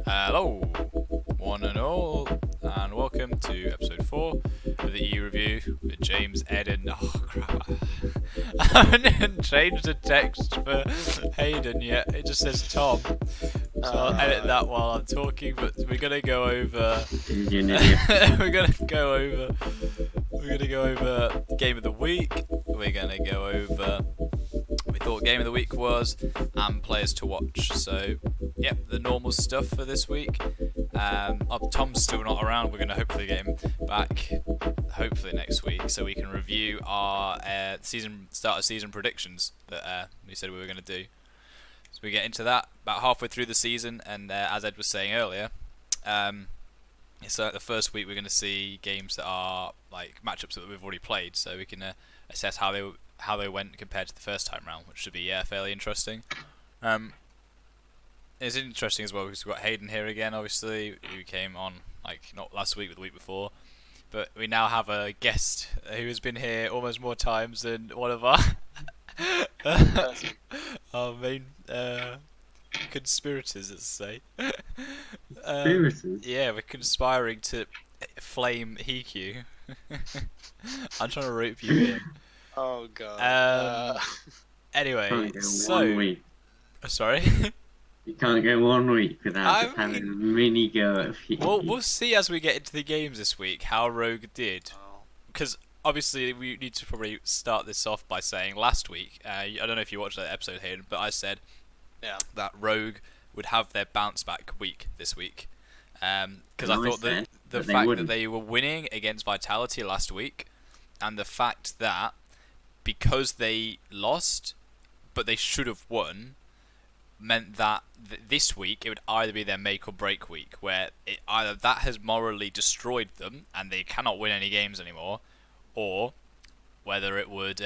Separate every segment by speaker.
Speaker 1: Hello, one and all, and welcome to episode 4 of the E-Review with James, Eden. Oh crap, I haven't changed the text for Hayden yet, it just says Tom. So I'll edit that while I'm talking, but we're gonna go over we're gonna go over game of the week. We're gonna go over we thought game of the week was and players to watch. So yep, the normal stuff for this week. Tom's still not around. We're gonna hopefully get him back hopefully next week so we can review our start of season predictions that we said we were gonna do. So we get into that about halfway through the season, and as Ed was saying earlier, so the first week we're going to see games that are like matchups that we've already played, so we can assess how they went compared to the first time round, which should be fairly interesting. It's interesting as well because we've got Hayden here again, obviously, who came on like not last week but the week before, but we now have a guest who has been here almost more times than one of our our main conspirators, let's say.
Speaker 2: Conspirators?
Speaker 1: Yeah, we're conspiring to flame Hiku. I'm trying to rope you in.
Speaker 3: Oh god.
Speaker 1: Anyway, so sorry.
Speaker 2: You can't go 1 week without just having a mini go at Hiku.
Speaker 1: Well, we'll see as we get into the games this week how Rogue did, because obviously we need to probably start this off by saying last week, I don't know if you watched that episode, Hayden, but I said that Rogue would have their bounce back week this week, because I thought that the fact that they were winning against Vitality last week, and the fact that because they lost but they should have won, meant that this week it would either be their make or break week, where either that has morally destroyed them and they cannot win any games anymore, or whether it would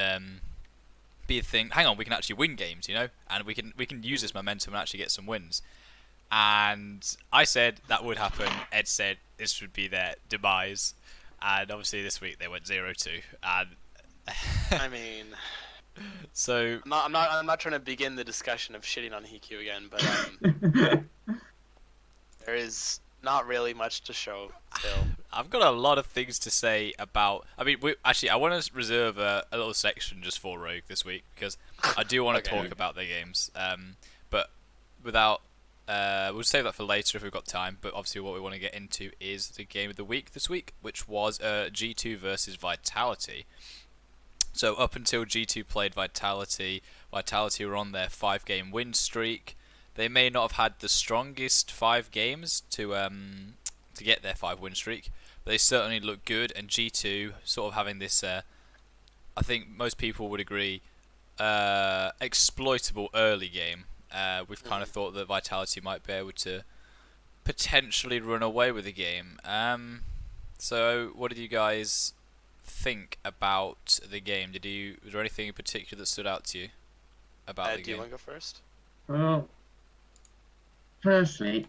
Speaker 1: be a thing. Hang on, we can actually win games, you know, and we can use this momentum and actually get some wins. And I said that would happen. Ed said this would be their demise, and obviously this week they went 0-2. And
Speaker 3: I mean,
Speaker 1: so
Speaker 3: I'm not trying to begin the discussion of shitting on Hiku again, but there is not really much to show still.
Speaker 1: I've got a lot of things to say about. I mean, I want to reserve a little section just for Rogue this week because I do want to talk about their games. But without, we'll save that for later if we've got time. But obviously, what we want to get into is the game of the week this week, which was G2 versus Vitality. So up until G2 played Vitality, Vitality were on their 5-game win streak. They may not have had the strongest 5 games to get their 5-win streak, but they certainly look good. And G2 sort of having this, I think most people would agree, exploitable early game. We've kind of thought that Vitality might be able to potentially run away with the game. So what did you guys think about the game? Was there anything in particular that stood out to you about the game?
Speaker 3: Do you want to go first?
Speaker 2: Well, firstly,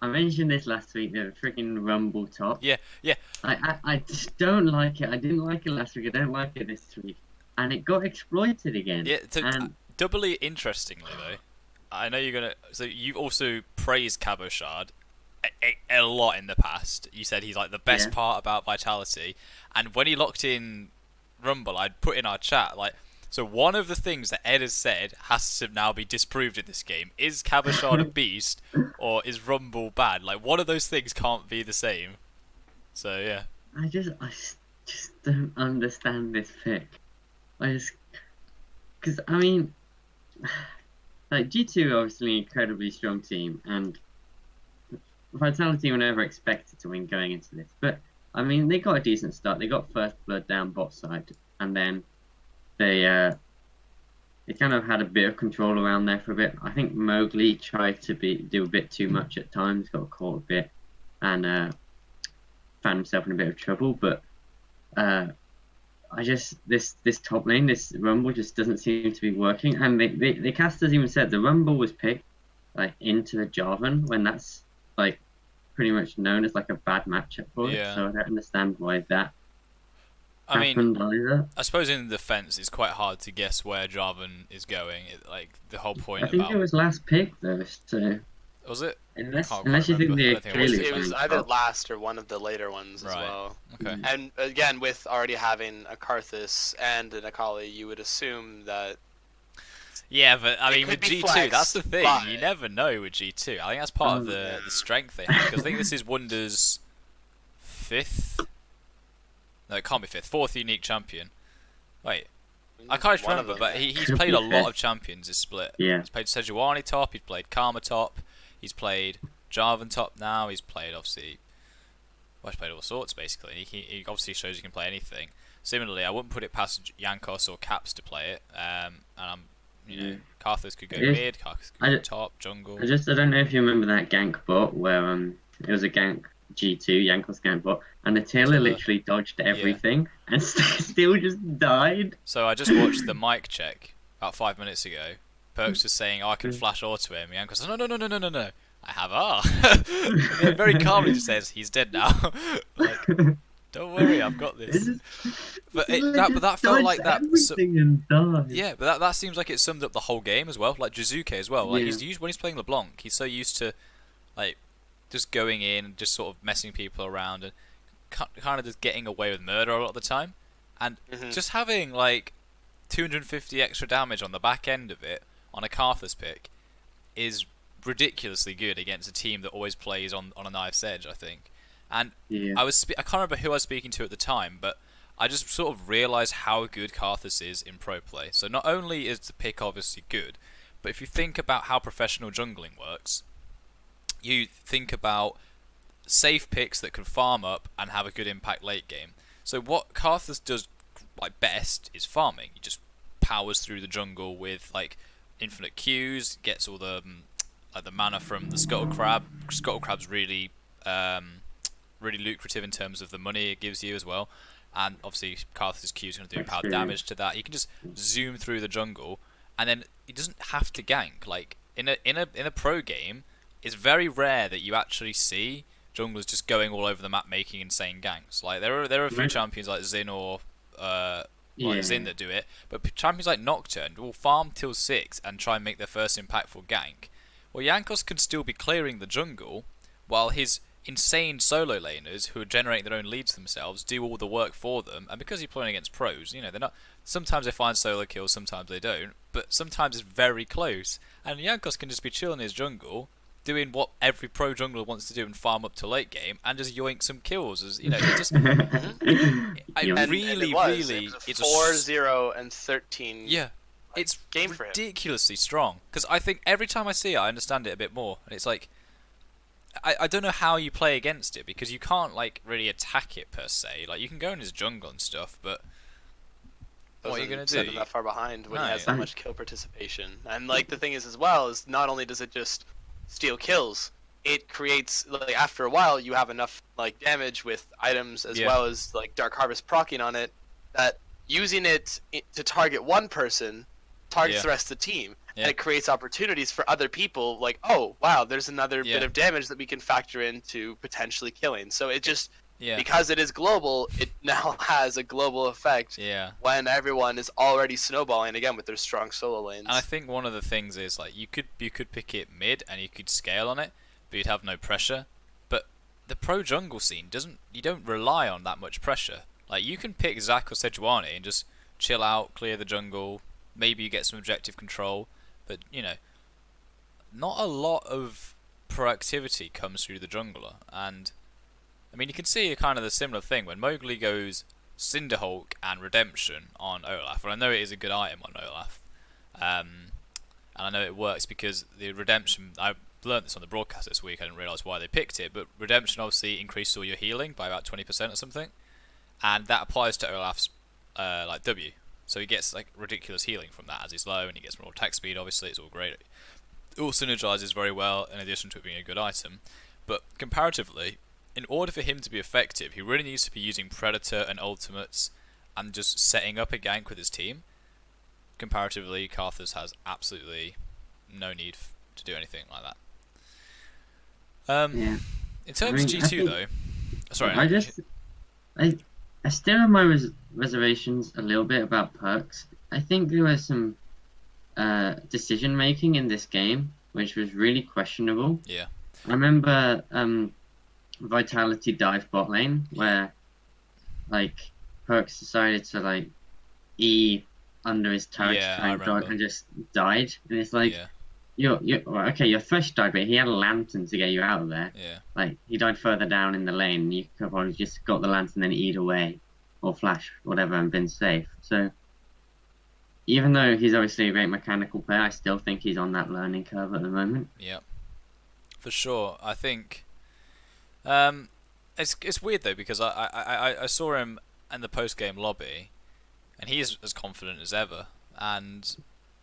Speaker 2: I mentioned this last week, the freaking Rumble top.
Speaker 1: Yeah.
Speaker 2: I just don't like it. I didn't like it last week. I don't like it this week. And it got exploited again.
Speaker 1: Yeah, doubly interestingly though, I know you're gonna. So you've also praised Cabochard a lot in the past. You said he's like the best part about Vitality, and when he locked in Rumble, I'd put in our chat like. So one of the things that Ed has said has to now be disproved in this game. Is Cabochard a beast, or is Rumble bad? Like, one of those things can't be the same. So, yeah.
Speaker 2: I just don't understand this pick. Because, I mean, like, G2 are obviously an incredibly strong team, and Vitality were never expected to win going into this. But, I mean, they got a decent start. They got first blood down bot side, and then they kind of had a bit of control around there for a bit. I think Mowgli tried to do a bit too much at times, got caught a bit, and found himself in a bit of trouble. But this top lane, this Rumble just doesn't seem to be working. And the casters even said the Rumble was picked like into the Jarvan when that's like pretty much known as like a bad matchup for it. So I don't understand why that happened either.
Speaker 1: I suppose in the defense, it's quite hard to guess where Jarvan is going. Like the whole point
Speaker 2: I think
Speaker 1: about
Speaker 2: it was last pick though, so
Speaker 1: was it?
Speaker 2: unless you think
Speaker 1: remember.
Speaker 2: they
Speaker 1: I don't think
Speaker 3: It was
Speaker 2: clearly
Speaker 3: either
Speaker 2: banked up.
Speaker 3: last or one of the later ones as
Speaker 1: Right.
Speaker 3: well.
Speaker 1: Okay.
Speaker 3: And again, with already having a Karthus and an Akali, you would assume that
Speaker 1: Yeah, but I
Speaker 3: It
Speaker 1: mean,
Speaker 3: could
Speaker 1: with
Speaker 3: be
Speaker 1: G2, that's the
Speaker 3: flexed,
Speaker 1: thing.
Speaker 3: but-
Speaker 1: You never know with G2. I think that's part of the strength they have. Because I think this is Wunder's 5th. No, it can't be 5th. 4th unique champion. Wait, I can't
Speaker 3: one of
Speaker 1: remember,
Speaker 3: them.
Speaker 1: but he's
Speaker 2: Could
Speaker 1: played
Speaker 2: be
Speaker 1: a lot
Speaker 2: fifth.
Speaker 1: of champions this split.
Speaker 2: Yeah.
Speaker 1: He's played Sejuani top, he's played Karma top, he's played Jarvan top now, he's played obviously. Well, he's played all sorts basically. He obviously shows he can play anything. Similarly, I wouldn't put it past Jankos or Caps to play it. You know, Karthus could go
Speaker 2: Yeah.
Speaker 1: mid, Karthus could go top, jungle.
Speaker 2: I don't know if you remember that gank bot where it was a gank G2 Yankos gank bot, and the Taylor
Speaker 1: Taylor.
Speaker 2: literally dodged everything and still just died.
Speaker 1: So I just watched the mic check about 5 minutes ago. Perks was saying, "Oh, I can flash auto him." Jankos says, "No. I have R." And then very calmly just says, "He's dead now." Like, don't worry, I've got this. But that felt like that.
Speaker 2: And died.
Speaker 1: Yeah, but that seems like it summed up the whole game as well. Like Jizuke as well. Like
Speaker 2: Yeah.
Speaker 1: when he's playing LeBlanc, he's so used to like just going in and just sort of messing people around and kind of just getting away with murder a lot of the time, and just having like 250 extra damage on the back end of it on a Karthus pick is ridiculously good against a team that always plays on a knife's edge, I think. And
Speaker 2: Yeah.
Speaker 1: I can't remember who I was speaking to at the time, but I just sort of realised how good Karthus is in pro play. So not only is the pick obviously good, but if you think about how professional jungling works, you think about safe picks that can farm up and have a good impact late game. So what Karthus does like best is farming. He just powers through the jungle with like infinite Qs, gets all the like the mana from the Scuttle Crab. Scuttle Crab's really really lucrative in terms of the money it gives you as well. And obviously Karthus' Q is going to do power damage to that. He can just zoom through the jungle, and then he doesn't have to gank. Like in a pro game, it's very rare that you actually see junglers just going all over the map making insane ganks. Like there are a few champions like Xin or Xin that do it, but champions like Nocturne will farm till 6 and try and make their first impactful gank. Well, Jankos can still be clearing the jungle while his insane solo laners who are generating their own leads themselves do all the work for them, and because you're playing against pros, you know, they're not. Sometimes they find solo kills, sometimes they don't, but sometimes it's very close. And Jankos can just be chilling in his jungle, doing what every pro jungler wants to do and farm up to late game, and just yoink some kills. As you know, it just
Speaker 3: it's a 4-0 and 13.
Speaker 1: Yeah, it's
Speaker 3: game for him.
Speaker 1: Ridiculously strong. Because I think every time I see it, I understand it a bit more, and it's like. I don't know how you play against it, because you can't like really attack it per se. Like you can go in his jungle and stuff, but what are you gonna do?
Speaker 3: Set him that far behind when he has
Speaker 1: No.
Speaker 3: that much kill participation. And like the thing is as well is not only does it just steal kills, it creates like after a while you have enough like damage with items as well as like Dark Harvest proccing on it that using it to target one person targets the rest of the team. And it creates opportunities for other people, like, oh, wow, there's another bit of damage that we can factor into potentially killing. So it just, because it is global, it now has a global effect when everyone is already snowballing again with their strong solo lanes.
Speaker 1: And I think one of the things is, like, you could pick it mid and you could scale on it, but you'd have no pressure. But the pro jungle scene you don't rely on that much pressure. Like, you can pick Zac or Sejuani and just chill out, clear the jungle, maybe you get some objective control. But, you know, not a lot of proactivity comes through the jungler. And, I mean, you can see a kind of the similar thing when Mowgli goes Cinderhulk and Redemption on Olaf. And I know it is a good item on Olaf. And I know it works because the Redemption, I learned this on the broadcast this week, I didn't realise why they picked it, but Redemption obviously increases all your healing by about 20% or something. And that applies to Olaf's, like, W. So he gets like ridiculous healing from that as he's low, and he gets more attack speed. Obviously, it's all great. It all synergizes very well in addition to it being a good item. But comparatively, in order for him to be effective, he really needs to be using Predator and ultimates and just setting up a gank with his team. Comparatively, Karthus has absolutely no need to do anything like that. In terms of G2 though, sorry.
Speaker 2: I still have my reservations a little bit about perks. I think there was some decision making in this game which was really questionable.
Speaker 1: Yeah.
Speaker 2: I remember Vitality dive bot lane where like perks decided to like E under his turret
Speaker 1: Yeah,
Speaker 2: to try
Speaker 1: I
Speaker 2: and
Speaker 1: remember.
Speaker 2: dodge and just died, and it's like
Speaker 1: Yeah.
Speaker 2: your Thresh died, but he had a lantern to get you out of there.
Speaker 1: Yeah.
Speaker 2: Like he died further down in the lane, and you could have probably just got the lantern and then E'd away or flash whatever and been safe. So even though he's obviously a great mechanical player, I still think he's on that learning curve at the moment.
Speaker 1: Yeah. For sure. I think it's weird though, because I saw him in the post game lobby, and he is as confident as ever, and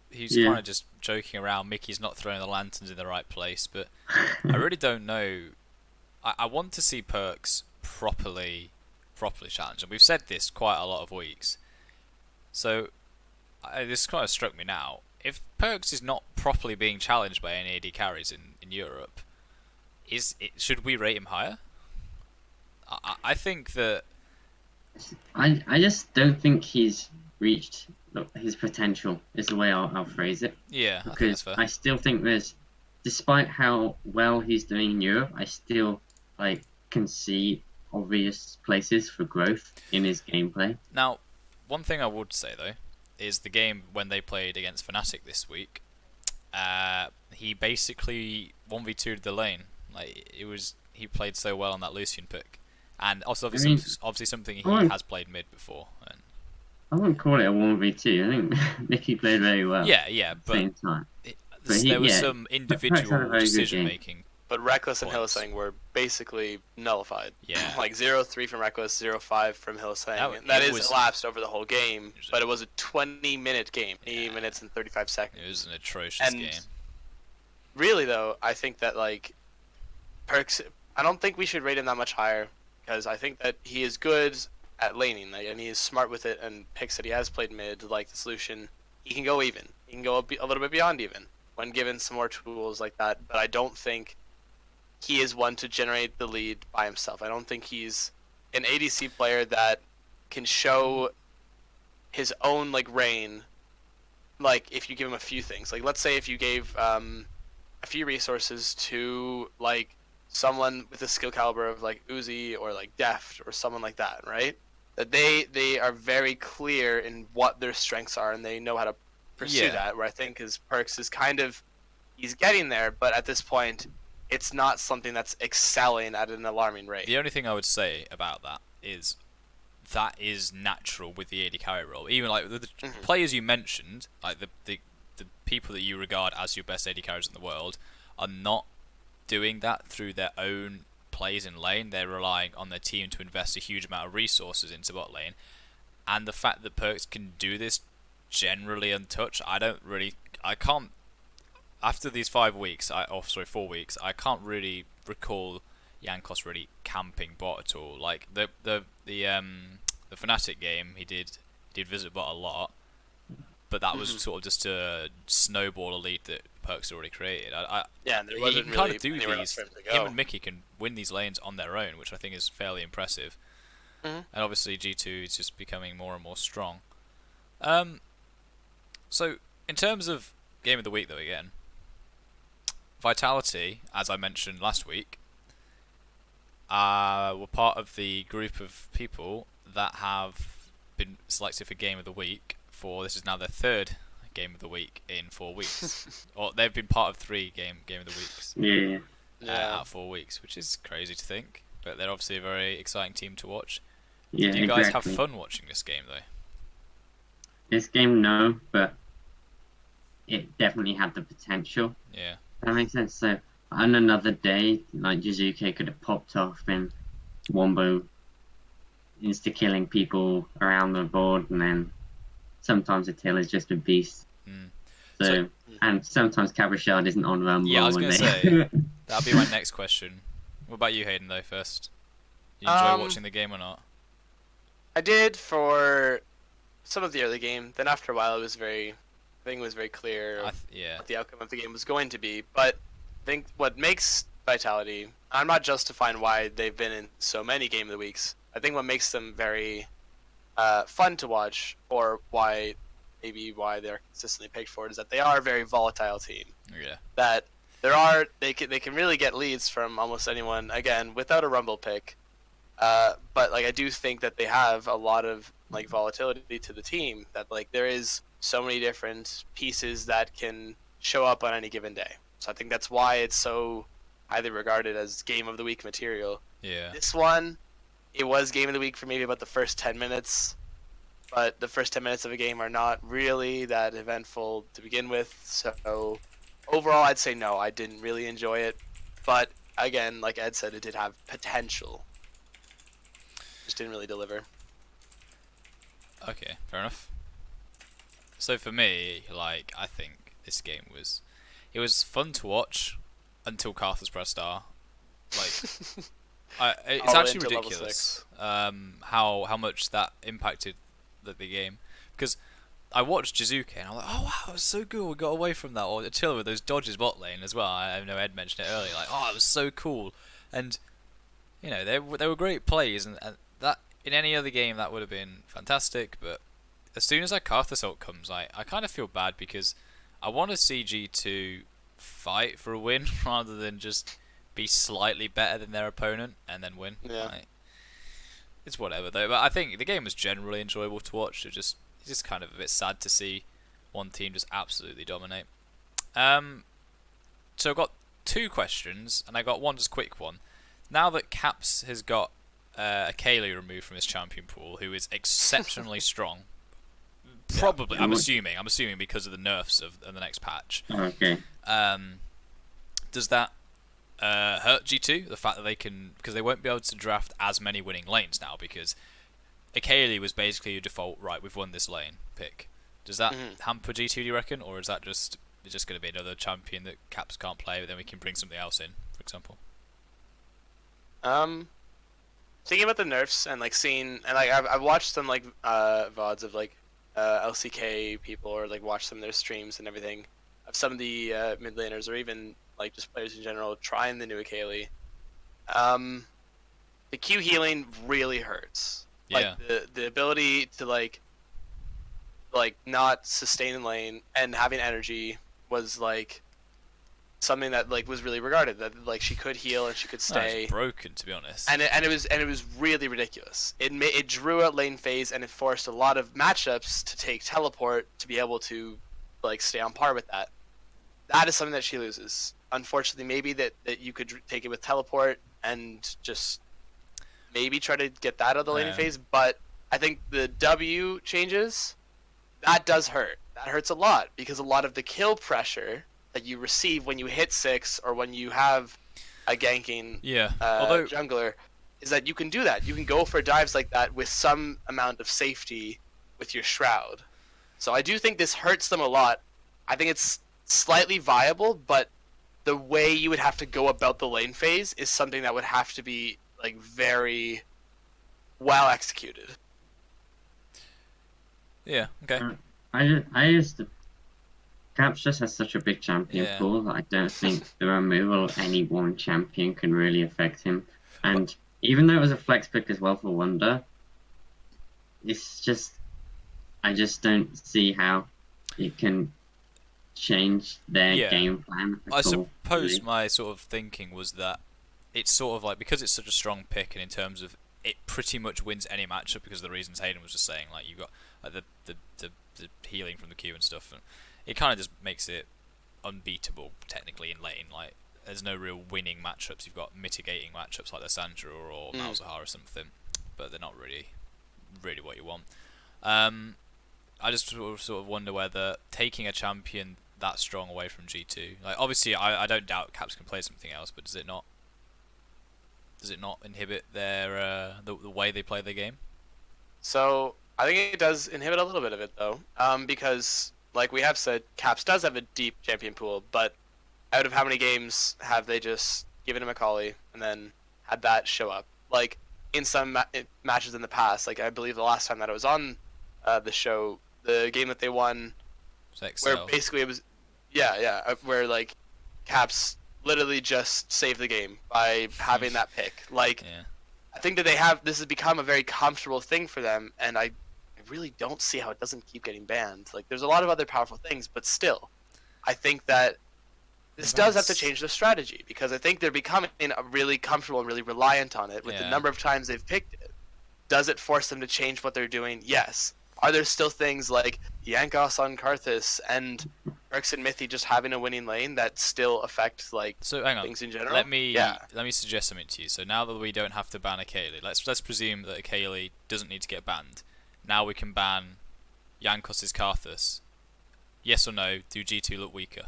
Speaker 1: he's
Speaker 2: Yeah.
Speaker 1: kind of just joking around. Mickey's not throwing the lanterns in the right place, but I really don't know. I want to see perks properly challenged, and we've said this quite a lot of weeks. So this kind of struck me now. If perks is not properly being challenged by any AD carries in Europe, should we rate him higher? I think that
Speaker 2: I just don't think he's reached his potential, is the way I'll phrase it.
Speaker 1: yeah, I think that's
Speaker 2: Because
Speaker 1: fair.
Speaker 2: I still think despite how well he's doing in Europe, I still can see obvious places for growth in his gameplay.
Speaker 1: Now, one thing I would say though is the game when they played against Fnatic this week. He basically 1v2'd the lane. He played so well on that Lucian pick, and also obviously something he has played mid before. And
Speaker 2: I wouldn't call it a 1v2. I think Mickey played very well.
Speaker 1: yeah,
Speaker 2: At the
Speaker 1: but
Speaker 2: same time.
Speaker 1: there was some individual decision making.
Speaker 3: But Reckless and
Speaker 1: Points.
Speaker 3: Hillsang were basically nullified.
Speaker 1: Yeah.
Speaker 3: Like 0-3 from Reckless, 0-5 from Hillsang.
Speaker 1: That
Speaker 3: That
Speaker 1: was-
Speaker 3: elapsed over the whole game,
Speaker 1: It was
Speaker 3: but it was a 20-minute game, 80
Speaker 1: Yeah.
Speaker 3: minutes and 35 seconds.
Speaker 1: It was an atrocious
Speaker 3: And
Speaker 1: game.
Speaker 3: really, though, I think that Perks, I don't think we should rate him that much higher, because I think that he is good at laning, and he is smart with it, and picks that he has played mid, like the solution, he can go even. He can go a little bit beyond even when given some more tools like that, but I don't think he is one to generate the lead by himself. I don't think he's an ADC player that can show his own reign. If you give him a few things, let's say if you gave a few resources to someone with a skill caliber of Uzi or Deft or someone like that, right? That they are very clear in what their strengths are and they know how to pursue
Speaker 1: Yeah.
Speaker 3: that. Where I think his perks is he's getting there, but at this point, it's not something that's excelling at an alarming rate.
Speaker 1: The only thing I would say about that is natural with the AD carry role. Even the players you mentioned, the people that you regard as your best AD carriers in the world, are not doing that through their own plays in lane. They're relying on their team to invest a huge amount of resources into bot lane, and the fact that perks can do this generally untouched, I can't. After these 4 weeks, I can't really recall Jankos really camping bot at all. The Fnatic game, he did visit bot a lot, but that was sort of just to snowball a lead that Perks already created.
Speaker 3: Yeah, and there
Speaker 1: he
Speaker 3: wasn't
Speaker 1: can kind
Speaker 3: really
Speaker 1: of do
Speaker 3: anywhere else
Speaker 1: these.
Speaker 3: for him to go.
Speaker 1: Him and Mickey can win these lanes on their own, which I think is fairly impressive.
Speaker 3: Mhm.
Speaker 1: And obviously G2 is just becoming more and more strong. So in terms of game of the week, though, again, Vitality, as I mentioned last week, were part of the group of people that have been selected for game of the week this is now their third game of the week in 4 weeks. Or they've been part of 3 game of the weeks out of 4 weeks, which is crazy to think. But they're obviously a very exciting team to watch.
Speaker 2: Yeah,
Speaker 1: Do you guys
Speaker 2: exactly.
Speaker 1: have fun watching this game, though?
Speaker 2: This game, no, but it definitely had the potential.
Speaker 1: Yeah.
Speaker 2: That makes sense. So on another day, Jizuke could have popped off and Wombo insta-killing people around the board, and then sometimes Attila is just a beast.
Speaker 1: Mm.
Speaker 2: So and sometimes Cabrishard isn't on Rumble.
Speaker 1: Yeah, I was
Speaker 2: when
Speaker 1: gonna
Speaker 2: they-
Speaker 1: say. That'll be my next question. What about you, Hayden, though, first? You enjoy watching the game or not?
Speaker 3: I did for some of the early game. Then after a while, it was very clear
Speaker 1: Yeah.
Speaker 3: what the outcome of the game was going to be. But I think what makes Vitality, I'm not justifying why they've been in so many game of the weeks. I think what makes them very fun to watch, or why they're consistently picked for it, is that they are a very volatile team.
Speaker 1: Yeah.
Speaker 3: That they can really get leads from almost anyone, again, without a rumble pick. But like I do think that they have a lot of like volatility to the team, that like there is so many different pieces that can show up on any given day. So I think that's why it's so highly regarded as game of the week material.
Speaker 1: Yeah.
Speaker 3: This one, it was game of the week for maybe about the first 10 minutes, but the first 10 minutes of a game are not really that eventful to begin with. So overall, I'd say no, I didn't really enjoy it. But again, like Ed said, it did have potential. Just didn't really deliver.
Speaker 1: Okay, fair enough. So for me, like, I think this game was fun to watch until Carthus pressed R. Like, it's actually ridiculous how much that impacted the game, because I watched Jizuke and I'm like, oh wow, it was so cool, we got away from that, or Attila with those dodges bot lane as well. I know Ed mentioned it earlier, like, oh, it was so cool, and you know they were great plays, and that in any other game that would have been fantastic, but as soon as that Carthus ult comes, I kind of feel bad, because I want to see G2 fight for a win rather than just be slightly better than their opponent and then win.
Speaker 3: Yeah.
Speaker 1: Like, it's whatever though, but I think the game was generally enjoyable to watch. It's just kind of a bit sad to see one team just absolutely dominate. So I've got 2 questions, and I got one just quick one. Now that Caps has got a Kaylee removed from his champion pool, who is exceptionally strong, probably, I'm assuming because of the nerfs of the next patch.
Speaker 2: Okay.
Speaker 1: Does that hurt G2? The fact that because they won't be able to draft as many winning lanes now, because Akali was basically your default, right, we've won this lane pick. Does that hamper G2, do you reckon? Or is that just going to be another champion that Caps can't play, but then we can bring something else in, for example?
Speaker 3: Thinking about the nerfs and like seeing, and like I've watched some like VODs of like LCK people, or like watch some of their streams and everything of some of the mid laners, or even like just players in general trying the new Akali. The Q healing really hurts.
Speaker 1: Yeah.
Speaker 3: Like the ability to like not sustain in lane and having energy was like something that like was really regarded, that like she could heal and she could stay.
Speaker 1: It's broken, to be honest.
Speaker 3: And it was really ridiculous. It drew out lane phase, and it forced a lot of matchups to take teleport to be able to like stay on par with that. That is something that she loses. Unfortunately, maybe that you could take it with teleport and just maybe try to get that out of the laning phase, but I think the W changes, that does hurt. That hurts a lot, because a lot of the kill pressure that you receive when you hit 6 or when you have a ganking jungler is that you can do that. You can go for dives like that with some amount of safety with your shroud. So I do think this hurts them a lot. I think it's slightly viable, but the way you would have to go about the lane phase is something that would have to be like very well executed.
Speaker 1: Yeah, okay.
Speaker 2: I just Caps just has such a big champion pool that I don't think the removal of any one champion can really affect him. And even though it was a flex pick as well for Wonder, it's just, I just don't see how it can change their game plan at all,
Speaker 1: suppose
Speaker 2: really.
Speaker 1: My sort of thinking was that it's sort of like, because it's such a strong pick, and in terms of it pretty much wins any matchup, because of the reasons Hayden was just saying, like you've got like, the healing from the Q and stuff, and it kind of just makes it unbeatable technically in lane. Like there's no real winning matchups. You've got mitigating matchups like the Sandra or Malzahar or something, but they're not really what you want. I just sort of wonder whether taking a champion that strong away from G2, like obviously I don't doubt Caps can play something else, but does it not inhibit their the way they play their game?
Speaker 3: So I think it does inhibit a little bit of it though, because like we have said, Caps does have a deep champion pool, but out of how many games have they just given him a Akali and then had that show up? Like in some matches in the past, like I believe the last time that I was on the show, the game that they won, where basically it was, where like Caps literally just saved the game by having that pick. Like I think that this has become a very comfortable thing for them, and I really don't see how it doesn't keep getting banned. Like, there's a lot of other powerful things, but still, I think that this does have to change their strategy, because I think they're becoming really comfortable and really reliant on it with the number of times they've picked it. Does it force them to change what they're doing? Yes. Are there still things like Yankos on Karthus and Perks and Mithy just having a winning lane that still affect like things in general?
Speaker 1: Let me suggest something to you. So now that we don't have to ban Akali, let's presume that Akali doesn't need to get banned. Now we can ban Yankos' Karthus. Yes or no? Do G2 look weaker?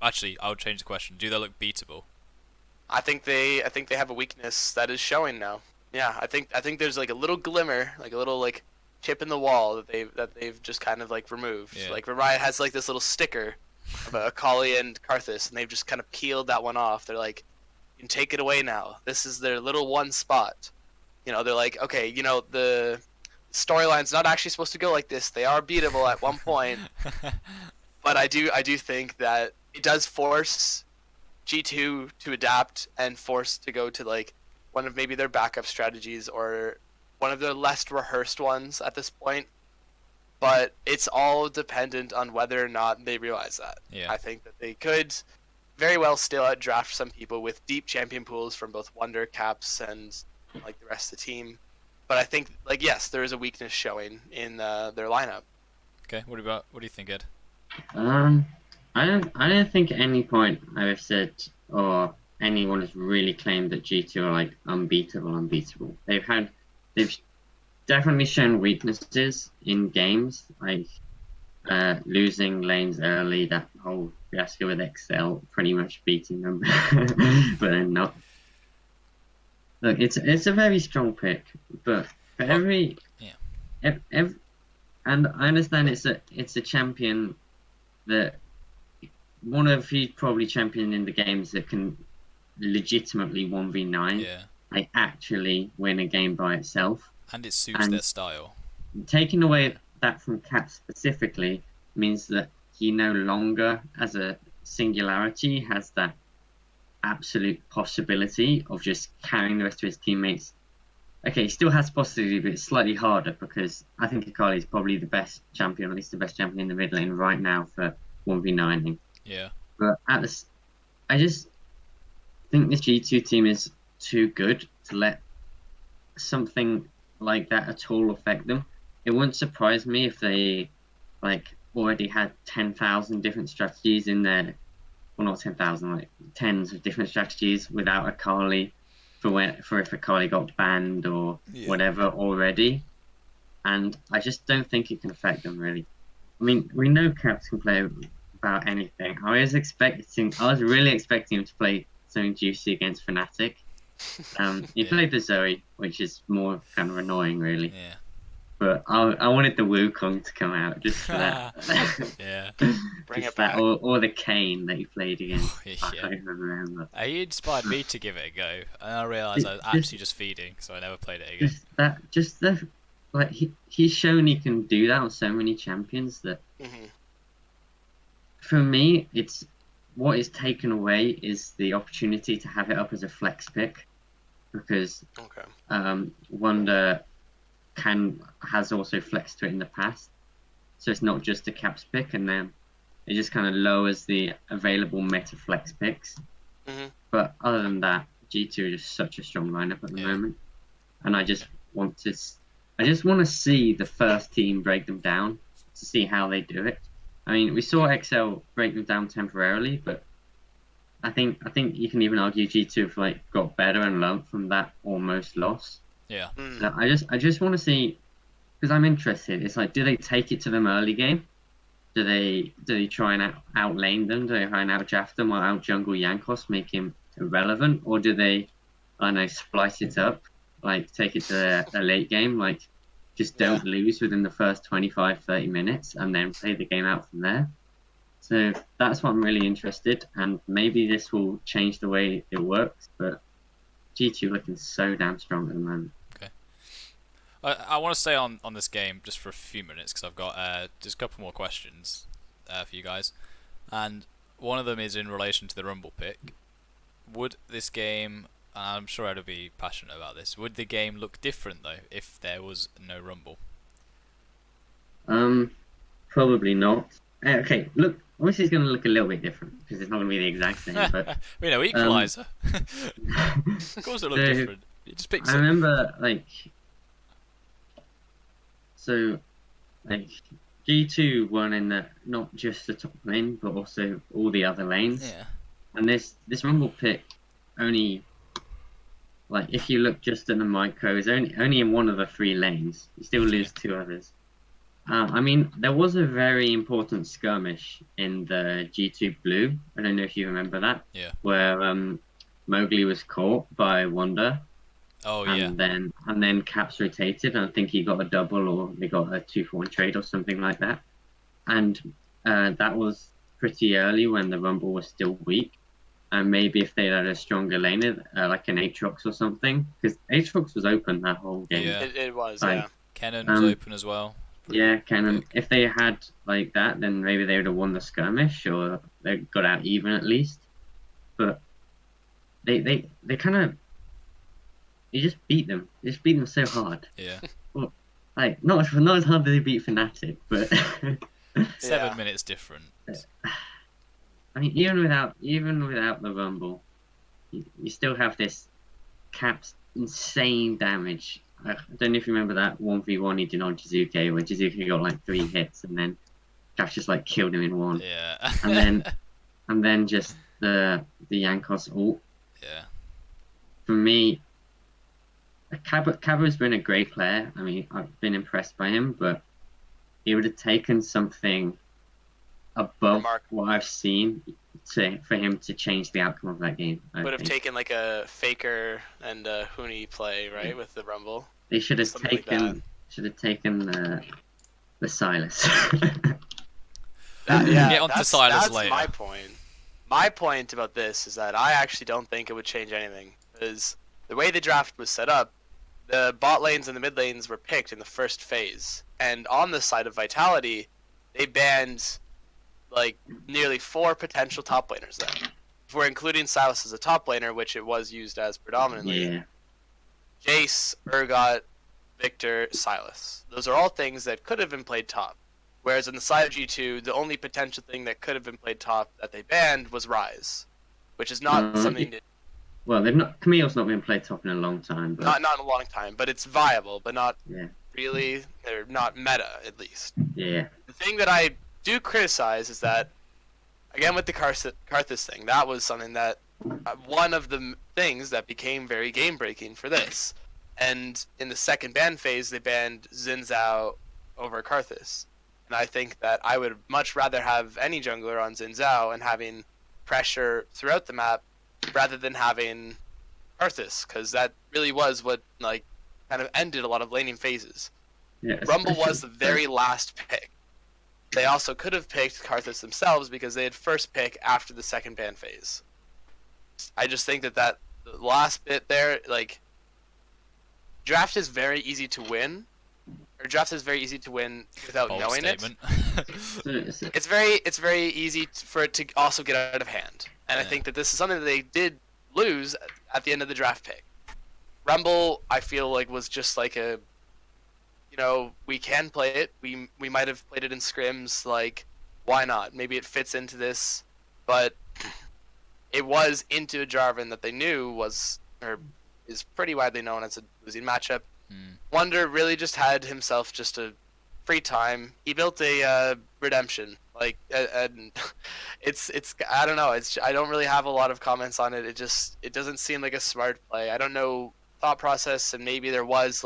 Speaker 1: Actually, I would change the question. Do they look beatable?
Speaker 3: I think they have a weakness that is showing now. Yeah, I think there's like a little glimmer, like a little like chip in the wall that they've just kind of like removed. Yeah. Like Riot has like this little sticker of Akali and Karthus, and they've just kind of peeled that one off. They're like, you can take it away now. This is their little one spot. You know, they're like, okay, you know, the storyline's not actually supposed to go like this. They are beatable at one point. But I do think that it does force G2 to adapt and force to go to like one of maybe their backup strategies or one of their less rehearsed ones at this point. But it's all dependent on whether or not they realize that. Yeah. I think that they could very well still outdraft some people with deep champion pools from both Wonder, Caps, and like the rest of the team. But I think, like, yes, there is a weakness showing in their lineup.
Speaker 1: Okay, what do you think, Ed?
Speaker 2: I don't think at any point I've said or anyone has really claimed that G2 are like unbeatable. They've definitely shown weaknesses in games, like losing lanes early, that whole fiasco with Excel pretty much beating them, but then not. Look, it's a very strong pick, but for and I understand it's a champion that one of he's probably champion in the games that can legitimately 1v9, like actually win a game by itself.
Speaker 1: And it suits their style.
Speaker 2: Taking away that from Cap specifically means that he no longer, as a singularity, has that absolute possibility of just carrying the rest of his teammates. Okay, he still has possibility, but it's slightly harder because I think Akali is probably the best champion, or at least the best champion in the mid lane right now for 1v9ing.
Speaker 1: Yeah.
Speaker 2: But I just think this G2 team is too good to let something like that at all affect them. It wouldn't surprise me if they like already had 10,000 different strategies in there. Well, not 10,000, like tens of different strategies without Akali for if Akali got banned or whatever already. And I just don't think it can affect them really. I mean, we know Caps can play about anything. I was really expecting him to play something juicy against Fnatic. He played the Zoe, which is more kind of annoying, really.
Speaker 1: Yeah.
Speaker 2: But I wanted the Wukong to come out just for that.
Speaker 1: Yeah.
Speaker 3: Bring it back.
Speaker 2: Or the Kane that he played again. I don't remember.
Speaker 1: He inspired me to give it a go, and I realised I was actually just feeding, so I never played it again. He's shown he can do that on so many champions that.
Speaker 3: Mm-hmm.
Speaker 2: For me, it's what is taken away is the opportunity to have it up as a flex pick, because Wonder has also flexed to it in the past, so it's not just a Caps pick, and then it just kind of lowers the available meta flex picks.
Speaker 3: Mm-hmm.
Speaker 2: But other than that, G2 are just such a strong lineup at the moment, and I just want to see the first team break them down to see how they do it. I mean, we saw XL break them down temporarily, but I think you can even argue G2 have got better and learned from that almost loss.
Speaker 1: Yeah.
Speaker 2: So I just want to see, because I'm interested. It's like, do they take it to them early game? Do they try and outlane them? Do they try and outdraft them or outjungle Yankos, make him irrelevant, or do they, I don't know, splice it up, like take it to their late game, like just don't lose within the first 25-30 minutes and then play the game out from there? So that's what I'm really interested, and maybe this will change the way it works, but G2 looking so damn strong at the moment.
Speaker 1: Okay. I want to stay on this game just for a few minutes because I've got just a couple more questions for you guys. And one of them is in relation to the Rumble pick. Would this game I'm sure I'd be passionate about this. Would the game look different though if there was no Rumble?
Speaker 2: Probably not. Okay, look, obviously it's going to look a little bit different because it's not going to be the exact same. But
Speaker 1: we know Equalizer. Of course it'll look
Speaker 2: So,
Speaker 1: different. It just picks
Speaker 2: I
Speaker 1: up.
Speaker 2: remember G2 won in not just the top lane but also all the other lanes.
Speaker 1: Yeah.
Speaker 2: And this Rumble pick only, if you look just at the micro, is only in one of the 3 lanes. You still lose 2 others. I mean, there was a very important skirmish in the G2 Blue. I don't know if you remember that.
Speaker 1: Yeah.
Speaker 2: Where Mowgli was caught by Wanda.
Speaker 1: Oh
Speaker 2: and then Caps rotated, and I think he got a double, or they got a 2-for-1 trade or something like that. And that was pretty early when the Rumble was still weak. And maybe if they had a stronger laner, like an Aatrox or something, because Aatrox was open that whole game.
Speaker 1: Yeah.
Speaker 3: It was, yeah.
Speaker 1: Kennen was open as well.
Speaker 2: Yeah, Kennen. If they had like that, then maybe they would have won the skirmish, or they got out even at least. But they kind of, you just beat them. You just beat them so hard.
Speaker 1: Yeah.
Speaker 2: Well, not as hard as they beat Fnatic, but
Speaker 1: 7 minutes different.
Speaker 2: I mean, even without the Rumble, you still have this Cap's insane damage. I don't know if you remember that 1v1 he did on Jizuke, where Jizuke got 3 hits and then Cap just killed him in 1.
Speaker 1: Yeah.
Speaker 2: and then just the Yankos ult.
Speaker 1: Yeah.
Speaker 2: For me, Cabo's been a great player. I mean, I've been impressed by him, but he would have taken something above what I've seen for him to change the outcome of that game.
Speaker 3: Would have taken a Faker and a Huni play, right, with the Rumble.
Speaker 2: They should have taken the Sylas.
Speaker 1: Get onto Sylas
Speaker 3: that's
Speaker 1: later.
Speaker 3: My point. My point about this is that I actually don't think it would change anything, because the way the draft was set up, the bot lanes and the mid lanes were picked in the first phase, and on the side of Vitality, they banned nearly 4 potential top laners then. If we're including Sylas as a top laner, which it was used as predominantly.
Speaker 2: Yeah.
Speaker 3: Jace, Urgot, Victor, Sylas. Those are all things that could have been played top. Whereas on the side of G2, the only potential thing that could have been played top that they banned was Ryze, which is not something that...
Speaker 2: Well, Camille's not been played top in a long time. But...
Speaker 3: Not in a long time, but it's viable, but not
Speaker 2: yeah.
Speaker 3: really. They're not meta, at least.
Speaker 2: Yeah.
Speaker 3: The thing that I do criticize is that, again with the Karthus thing, that was something that one of the things that became very game breaking for this. And in the second ban phase, they banned Xin Zhao over Karthus. And I think that I would much rather have any jungler on Xin Zhao and having pressure throughout the map rather than having Karthus, because that really was what kind of ended a lot of laning phases.
Speaker 2: Yeah,
Speaker 3: Rumble was the very last pick. They also could have picked Karthus themselves because they had first pick after the second ban phase. I just think that the last bit there, draft is very easy to win. Or draft is very easy to win without
Speaker 1: Bold
Speaker 3: knowing
Speaker 1: statement.
Speaker 3: it. It's very easy for it to also get out of hand. And I think that this is something that they did lose at the end of the draft pick. Rumble, I feel was just we can play it. We might have played it in scrims. Why not? Maybe it fits into this, but it was into a Jarvan that they knew is pretty widely known as a losing matchup. Wonder really just had himself just a free time. He built a redemption. And it's I don't know. I don't really have a lot of comments on it. It doesn't seem like a smart play. I don't know thought process, and maybe there was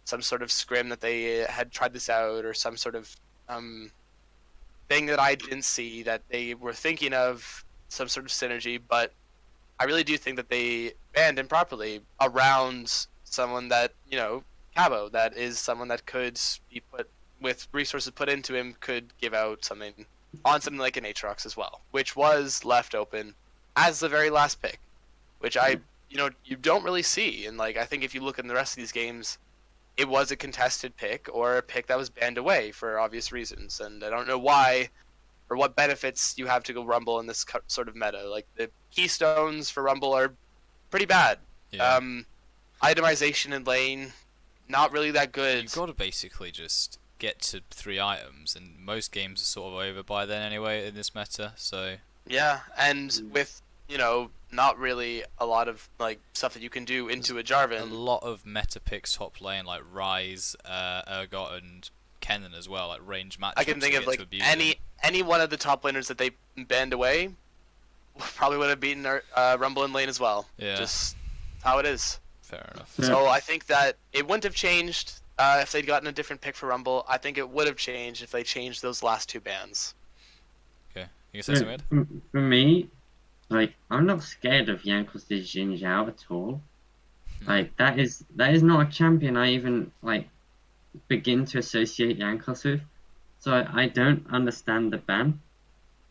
Speaker 3: some sort of scrim that they had tried this out, or some sort of thing that I didn't see that they were thinking of, some sort of synergy. But I really do think that they banned him properly around someone that, Cabo, that is someone that could be put, with resources put into him, could give out something like an Aatrox as well, which was left open as the very last pick, which you don't really see. And I think if you look in the rest of these games, it was a contested pick, or a pick that was banned away for obvious reasons. And I don't know why, or what benefits you have to go Rumble in this sort of meta. The keystones for Rumble are pretty bad.
Speaker 1: Yeah.
Speaker 3: Itemization in lane, not really that good.
Speaker 1: You've got to basically just get to 3 items, and most games are sort of over by then anyway in this meta. So
Speaker 3: yeah, and with not really a lot of like stuff that you can do into a Jarvan.
Speaker 1: A lot of meta picks top lane like Ryze, Urgot, and Kennen as well, like range matchups.
Speaker 3: I can think of like any one of the top laners that they banned away probably would have beaten Rumble in lane as well.
Speaker 1: Yeah.
Speaker 3: Just how it is.
Speaker 1: Fair enough.
Speaker 3: So I think that it wouldn't have changed if they'd gotten a different pick for Rumble. I think it would have changed if they changed those last 2 bans.
Speaker 1: Okay, you can say something, Ed?
Speaker 2: For me, like, I'm not scared of Jankos Jin Zhao at all. Like, that is not a champion I even like begin to associate Jankos with. So I don't understand the ban.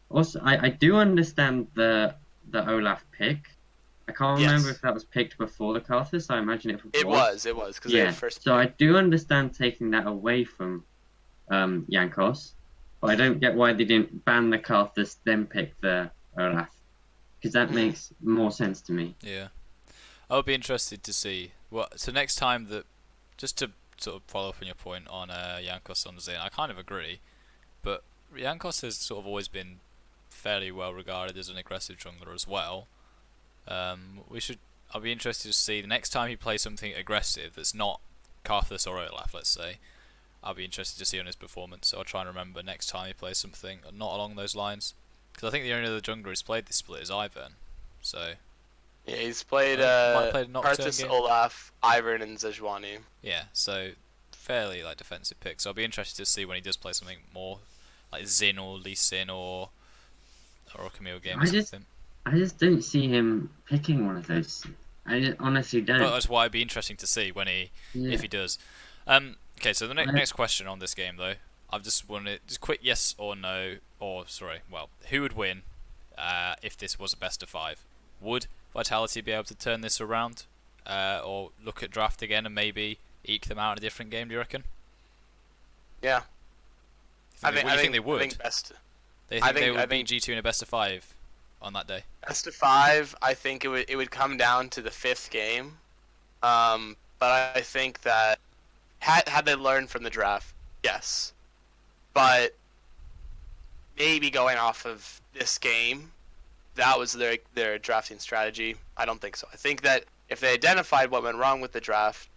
Speaker 2: Also, I do understand the Olaf pick. I can't remember if that was picked before the Karthus, so I imagine it was.
Speaker 3: It was, because they had first
Speaker 2: so I do understand taking that away from Jankos, but I don't get why they didn't ban the Karthus, then pick the Olaf, because that makes more sense to me.
Speaker 1: Yeah. I would be interested to see. So next time that, just to sort of follow up on your point on Jankos on Zin, I kind of agree, but Jankos has sort of always been fairly well regarded as an aggressive jungler as well. I'll be interested to see the next time he plays something aggressive that's not Karthus or Olaf, let's say. I'll be interested to see on his performance, so I'll try and remember next time he plays something not along those lines. Because I think the only other jungler who's played this split is Ivern. So
Speaker 3: yeah, he's played Karthus, Olaf, Ivern, and Sejuani.
Speaker 1: Yeah, so fairly like defensive pick. So I'll be interested to see when he does play something more like Zin or Lee Sin or a Camille game or something.
Speaker 2: I just don't see him picking one of those. I honestly don't.
Speaker 1: Well, that's why it'd be interesting to see when if he does. Okay, so the next question on this game though, I've just wanted just quick yes or no, who would win if this was a best of 5? Would Vitality be able to turn this around, or look at draft again and maybe eke them out in a different game? Do you reckon?
Speaker 3: Yeah.
Speaker 1: I think they would.
Speaker 3: I think best.
Speaker 1: They would beat G2 in a best of 5 on that day.
Speaker 3: Best of 5, I think it would come down to the 5th game. But I think that had they learned from the draft, yes. But maybe going off of this game, that was their drafting strategy. I don't think so. I think that if they identified what went wrong with the draft,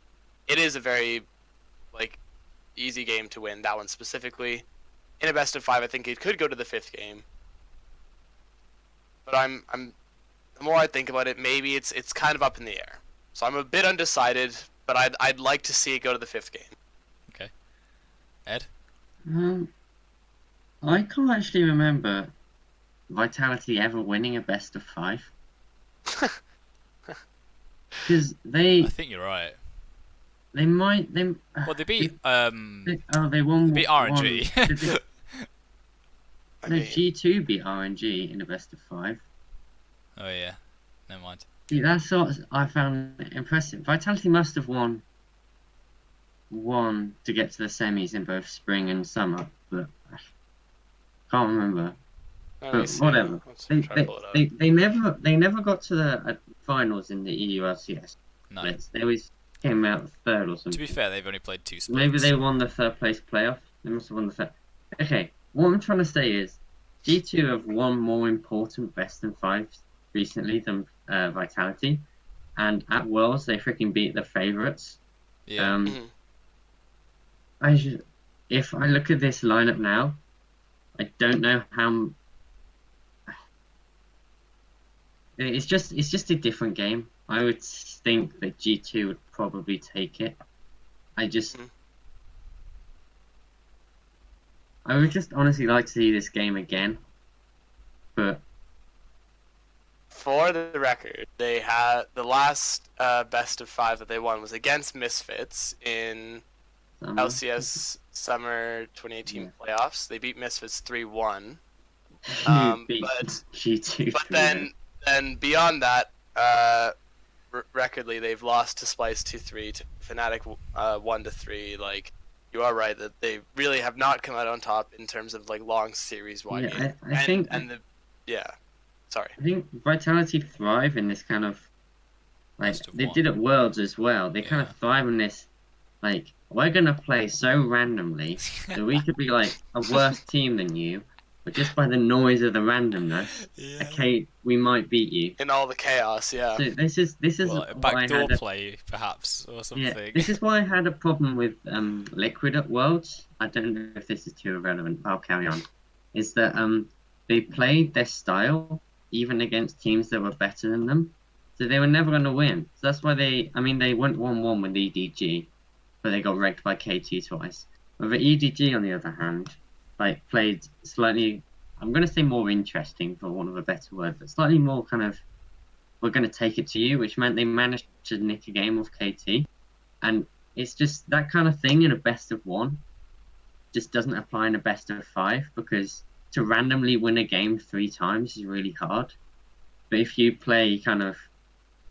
Speaker 3: it is a very easy game to win. That one specifically. In a best of 5, I think it could go to the 5th game. But the more I think about it, maybe it's kind of up in the air. So I'm a bit undecided, but I'd like to see it go to the 5th game.
Speaker 1: Okay. Ed?
Speaker 2: I can't actually remember Vitality ever winning a best of 5. Because
Speaker 1: I think you're right.
Speaker 2: They might.
Speaker 1: Well, they beat.
Speaker 2: They won.
Speaker 1: They beat RNG.
Speaker 2: No, G2 beat RNG in the best of 5.
Speaker 1: Oh yeah, never mind.
Speaker 2: See, that's what I found impressive. Vitality must have won to get to the semis in both spring and summer, but I can't remember. But whatever. They never got to the finals in the EULCS.
Speaker 1: No.
Speaker 2: They always came out 3rd or something.
Speaker 1: To be fair, they've only played 2 splits.
Speaker 2: Maybe they won the 3rd place playoff. They must have won the 3rd. Okay, what I'm trying to say is G2 have won more important best of 5s recently than Vitality, and at Worlds they freaking beat the favourites.
Speaker 1: Yeah.
Speaker 2: If I look at this lineup now, I don't know how. It's just a different game. I would think that G2 would probably take it. I would just honestly like to see this game again, but
Speaker 3: for the record, they had the last best of 5 that they won was against Misfits in LCS Summer 2018 playoffs. They beat Misfits 3-1. But then beyond that, recordly they've lost to Splice 2-3, to Fnatic 1-3. You are right that they really have not come out on top in terms of long series wide game.
Speaker 2: I think Vitality thrive in this kind of Like
Speaker 1: Best of
Speaker 2: they
Speaker 1: one.
Speaker 2: did at Worlds as well. They kind
Speaker 1: Yeah.
Speaker 2: of thrive on this. Like we're gonna play so randomly that we could be like a worse team than you, but just by the noise of the randomness,
Speaker 1: Yeah.
Speaker 2: okay, we might beat you.
Speaker 3: In all the chaos, yeah.
Speaker 2: So this is
Speaker 1: Well, a
Speaker 2: what I
Speaker 1: backdoor
Speaker 2: had.
Speaker 1: play, perhaps, or
Speaker 2: Yeah,
Speaker 1: something.
Speaker 2: this is why I had a problem with Liquid at Worlds. I don't know if this is too irrelevant, but I'll carry on. Is that they played their style even against teams that were better than them, so they were never going to win. So that's why they went 1-1 with EDG, but they got wrecked by KT twice. But the EDG, on the other hand, like played slightly, I'm going to say more interesting for want of a better word, but slightly more kind of, we're going to take it to you, which meant they managed to nick a game off KT. And it's just that kind of thing in a best of one just doesn't apply in a best of five, because to randomly win a game 3 times is really hard. But if you play kind of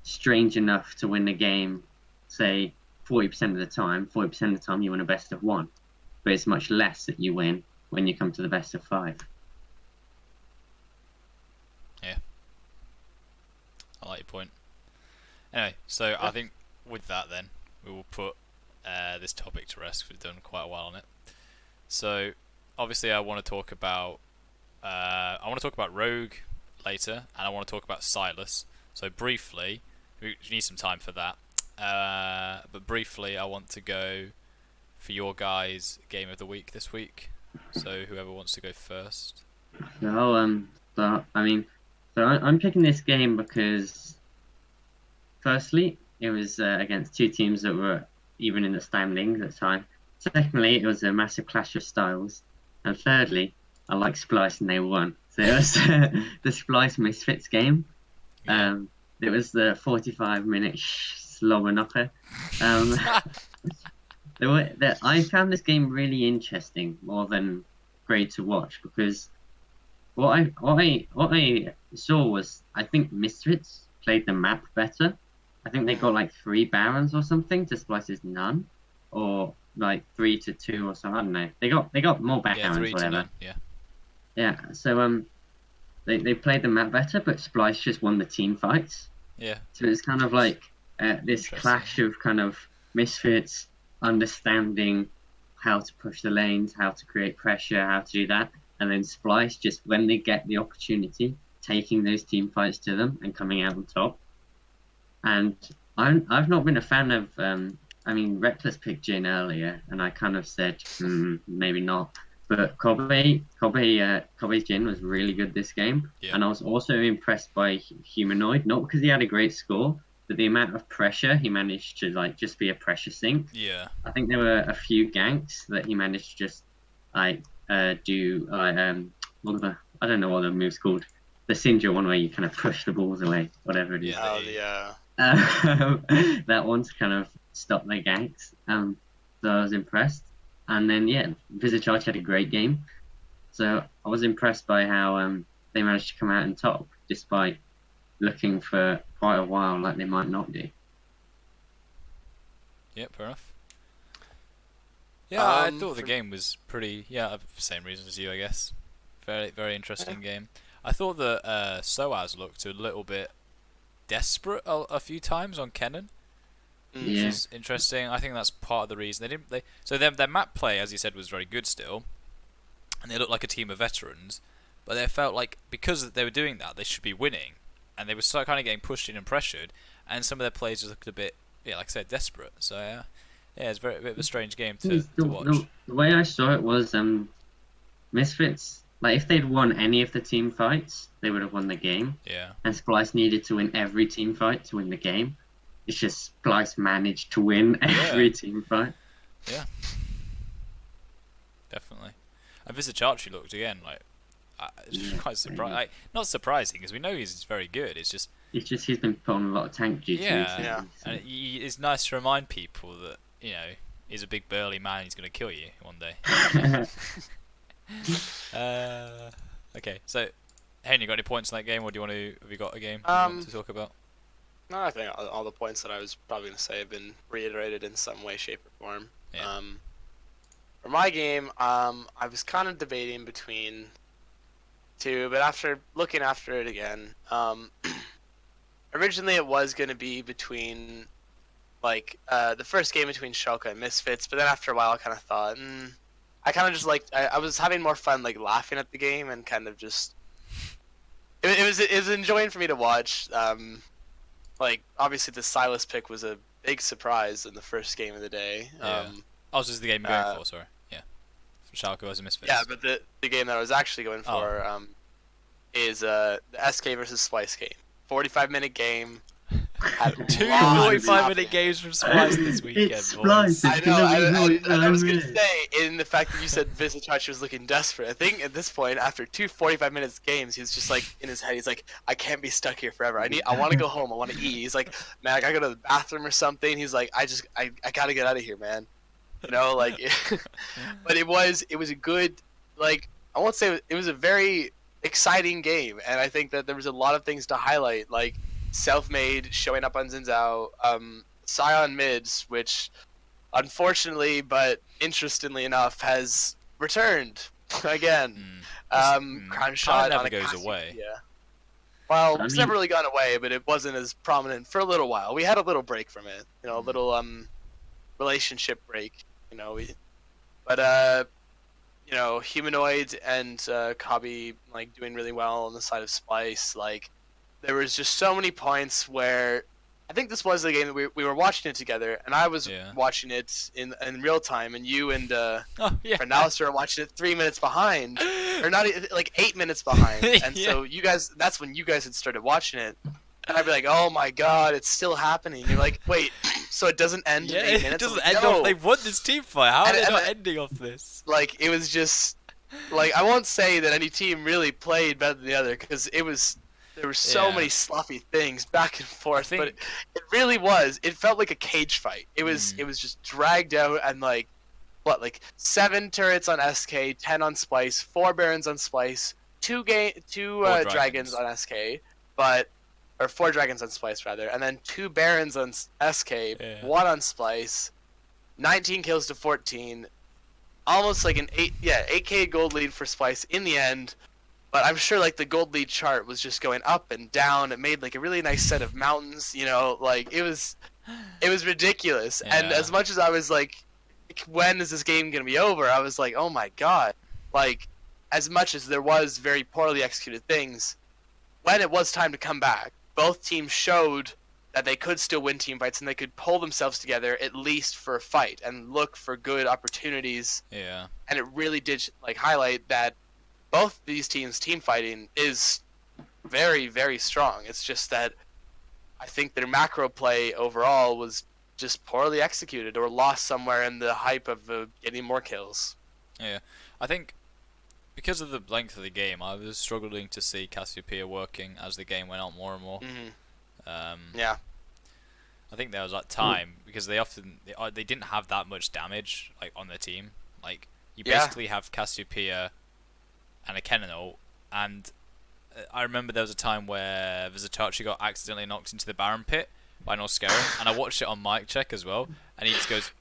Speaker 2: strange enough to win the game, say 40% of the time, 40% of the time you win a best of one. But it's much less that you win when you come to the best of 5.
Speaker 1: Yeah. I like your point. Anyway, so I think with that then, we will put this topic to rest, 'cause we've done quite a while on it. So obviously I want to talk about Rogue later, and I want to talk about Sylas. So briefly, we need some time for that. But briefly, I want to go for your guys' game of the week this week. So whoever wants to go first.
Speaker 2: I'm picking this game because, firstly, it was against 2 teams that were even in the standings at the time. Secondly, it was a massive clash of styles. And thirdly, I like Splice and they won. So it was the Splice Misfits game.
Speaker 1: Yeah.
Speaker 2: It was the 45-minute slobber knocker. I found this game really interesting, more than great to watch, because what I saw was, I think Misfits played the map better. I think they got like 3 Barons or something to Splice's none, or like 3-2 or something. I don't know. They got more
Speaker 1: Yeah,
Speaker 2: Barons,
Speaker 1: 3 to
Speaker 2: whatever.
Speaker 1: none. Yeah.
Speaker 2: Yeah. So they played the map better, but Splice just won the team fights.
Speaker 1: Yeah.
Speaker 2: So it's kind of like this
Speaker 1: Interesting.
Speaker 2: clash of kind of Misfits understanding how to push the lanes, how to create pressure, how to do that, and then Splice just, when they get the opportunity, taking those team fights to them and coming out on top. And I've not been a fan of Reckless picked Jin earlier, and I kind of said maybe not. But Kobe's Jin was really good this game,
Speaker 1: Yeah.
Speaker 2: and I was also impressed by Humanoid, not because he had a great score, but the amount of pressure he managed to like just be a pressure sink.
Speaker 1: Yeah.
Speaker 2: I think there were a few ganks that he managed to just do I don't know what the move's called, the Syndra one where you kind of push the balls away, whatever it is.
Speaker 1: Yeah.
Speaker 2: That one to kind of stop the ganks. So I was impressed. And then Visage had a great game. So I was impressed by how they managed to come out on top despite looking for quite a while like they might not do.
Speaker 1: Yeah, fair enough. Yeah, I thought the game was pretty. Yeah, same reasons as you, I guess. Very, very interesting game. I thought that Soaz looked a little bit desperate a few times on Kennen, which is interesting. I think that's part of the reason so their map play, as you said, was very good still, and they looked like a team of veterans, but they felt like because they were doing that, they should be winning, and they were so kind of getting pushed in and pressured, and some of their plays just looked a bit, like I said, desperate. So yeah, it's a bit of a strange game to watch.
Speaker 2: The way I saw it was Misfits. Like, if they'd won any of the team fights, they would have won the game.
Speaker 1: Yeah.
Speaker 2: And Splice needed to win every team fight to win the game. It's just Splice managed to win every team fight.
Speaker 1: Yeah. Definitely. And Visage Archery looked again like it's quite surprising. Like, not surprising because we know he's very good. It's just
Speaker 2: he's been put on a lot of tank duty.
Speaker 1: Yeah. And it's nice to remind people that he's a big burly man. He's going to kill you one day. Okay, so Hayden, you got any points in that game, or have you got a game you want to talk about?
Speaker 3: No, I think all the points that I was probably going to say have been reiterated in some way, shape, or form.
Speaker 1: Yeah.
Speaker 3: For my game, I was kind of debating between 2, but after looking after it again, originally it was going to be between, like, the first game between Shulka and Misfits, but then after a while I kind of thought, I kind of just like, I was having more fun, like, laughing at the game and kind of just, it was enjoying for me to watch. Like, obviously the Sylas pick was a big surprise in the first game of the day.
Speaker 1: Yeah. This is the game you're going for, sorry. Yeah. Schalke was a Misfits.
Speaker 3: Yeah, but the game that I was actually going for is the SK versus Splice game. 45-minute game.
Speaker 1: Two 45-minute games from Splice this weekend,
Speaker 2: It's
Speaker 1: boys.
Speaker 2: Splice.
Speaker 3: I know. I was going to say, in the fact that you said Visitachi was looking desperate, I think at this point, after two 45-minute games, he's just like, in his head, he's like, I can't be stuck here forever. I want to go home. I want to eat. He's like, man, I gotta go to the bathroom or something. He's like, I gotta get out of here, man. You know, like, but it was a good, like, I won't say it was a very exciting game, and I think that there was a lot of things to highlight, like Self-Made showing up on Xin Zhao, Scion mids, which unfortunately but interestingly enough has returned again. Crown shot
Speaker 1: never
Speaker 3: on a
Speaker 1: goes away.
Speaker 3: Yeah. Well, it's never really gone away, but it wasn't as prominent for a little while. We had a little break from it, you know, a little relationship break, you know. You know, Humanoid and Kabi like doing really well on the side of Splice. Like, there was just so many points where I think this was the game that we were watching it together, and I was watching it in real time, and you and friend Alistair were watching it 3 minutes behind, or not, like 8 minutes behind, and so you guys, that's when you guys had started watching it, and I'd be like, oh my god, it's still happening. You're like, wait, so it doesn't end in 8 minutes?
Speaker 1: It doesn't end off. They won this team fight. How are they not ending off this?
Speaker 3: Like, it was just, like, I won't say that any team really played better than the other, because it was. There were so many sloppy things back and forth, but it really was. It felt like a cage fight. It was just dragged out, and like 7 turrets on SK, 10 on Splice, 4 Barons on Splice, 2 dragons on SK, or 4 dragons on Splice rather, and then 2 Barons on SK, 1 on Splice, 19 kills to 14, almost like an 8k gold lead for Splice in the end. But I'm sure like the gold lead chart was just going up and down. It made like a really nice set of mountains, you know, like it was ridiculous. And as much as I was like, when is this game going to be over? I was like, oh my god. Like, as much as there was very poorly executed things, when it was time to come back, both teams showed that they could still win team fights and they could pull themselves together at least for a fight and look for good opportunities.
Speaker 1: Yeah. And
Speaker 3: it really did like highlight that both these teams' team fighting is very, very strong. It's just that I think their macro play overall was just poorly executed or lost somewhere in the hype of getting more kills.
Speaker 1: Yeah, I think because of the length of the game, I was struggling to see Cassiopeia working as the game went on more and more.
Speaker 3: Yeah.
Speaker 1: I think there was that time because they didn't have that much damage like on their team. Like you basically have Cassiopeia and a Kenano, and I remember there was a time where Visitachi got accidentally knocked into the Baron pit by Norscaron, and I watched it on mic check as well, and he just goes,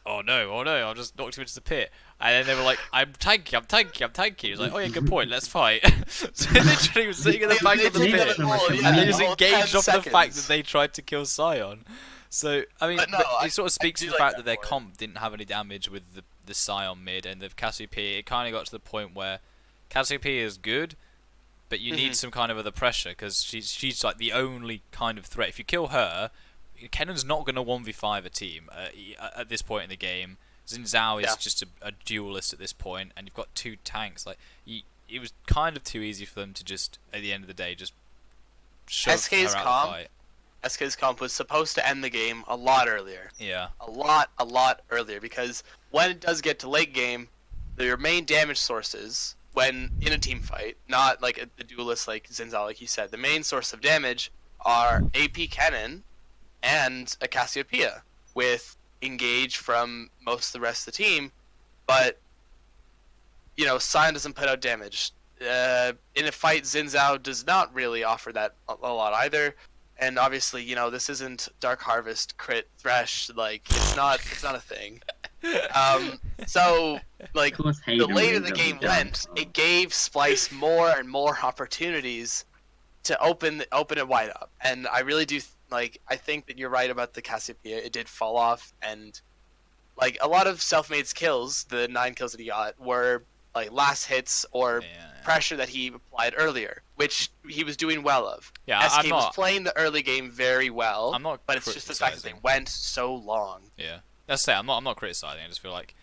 Speaker 1: oh no, I just knocked him into the pit, and then they were like, I'm tanky, he was like, oh yeah, good point, let's fight. So literally was sitting in the back of the pit, and they just engaged off the fact that they tried to kill Scion. So, I mean, it sort of speaks to the fact that their comp didn't have any damage with the Scion mid, and the Cassiopeia, it kind of got to the point where Cassiopeia is good, but you need some kind of other pressure because she's like the only kind of threat. If you kill her, Kennan's not going to 1v5 a team at this point in the game. Xin Zhao is just a duelist at this point, and you've got 2 tanks. Like it was kind of too easy for them to just, at the end of the day, just shove her out of the fight.
Speaker 3: SK's comp was supposed to end the game a lot earlier.
Speaker 1: Yeah. A
Speaker 3: lot earlier, because when it does get to late game, your main damage sources, when in a team fight, not like the duelist like Xin Zhao, like you said, the main source of damage are AP Cannon and a Cassiopeia, with engage from most of the rest of the team, but you know, Sion doesn't put out damage. In a fight, Xin Zhao does not really offer that a lot either. And obviously, you know, this isn't Dark Harvest crit Thresh, like it's not a thing. So like the later the game went, it gave Splice more and more opportunities to open it wide up. And I really do like. I think that you're right about the Cassiopeia. It did fall off, and like a lot of Selfmade's kills, the 9 kills that he got were like last hits or pressure that he applied earlier, which he was doing well of.
Speaker 1: Yeah,
Speaker 3: SK was playing the early game very well.
Speaker 1: I'm not,
Speaker 3: but it's just the fact that they went so long.
Speaker 1: Yeah, that's it. I'm not criticizing. I just feel like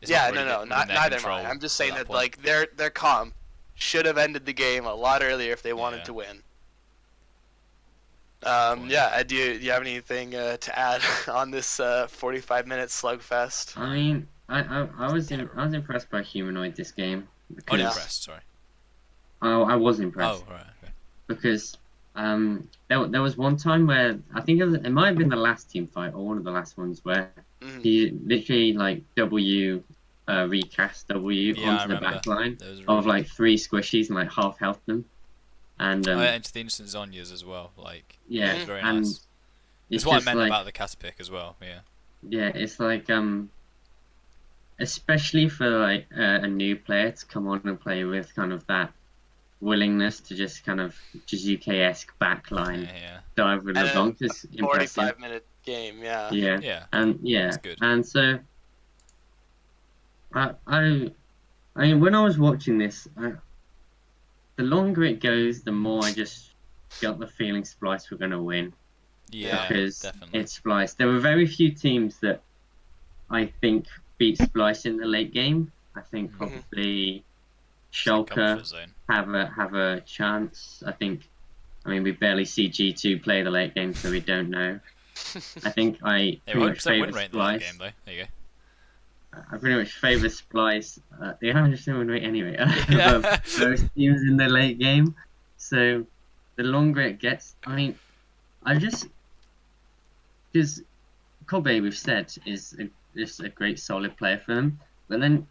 Speaker 3: neither am I. I'm just saying that like their comp should have ended the game a lot earlier if they wanted to win. Do you have anything to add on this 45-minute slugfest?
Speaker 2: I mean, I was impressed by Humanoid this game.
Speaker 1: Unimpressed, sorry.
Speaker 2: I was impressed.
Speaker 1: Oh, right, okay.
Speaker 2: Because there was one time where I think it might have been the last team fight or one of the last ones where he literally like recast W onto the back line of like 3 squishies and like half health them. And
Speaker 1: into the instant Zonyas as well, like
Speaker 2: yeah,
Speaker 1: it's very
Speaker 2: and
Speaker 1: nice. It's what I meant about the Caterpick as well, yeah.
Speaker 2: Yeah, it's like especially for like a new player to come on and play with kind of that willingness to just kind of Jizuke-esque backline dive with the bonk is impressive.
Speaker 3: 45-minute game, yeah.
Speaker 2: Yeah, and
Speaker 1: that's good.
Speaker 2: And so I mean, when I was watching this, the longer it goes, the more I just got the feeling Splice were going to win.
Speaker 1: Yeah,
Speaker 2: because
Speaker 1: definitely.
Speaker 2: It's Splice. There were very few teams that I think beat Splice in the late game. I think probably Schalke have a chance. I mean, we barely see G2 play the late game, so we don't know. I think I
Speaker 1: pretty much favour Splice. Game, though. There you go.
Speaker 2: I pretty much favour Splice. They have just win rate anyway. Most teams in the late game. So the longer it gets, I mean, because Kobe, we've said, is just a great solid player for them. But then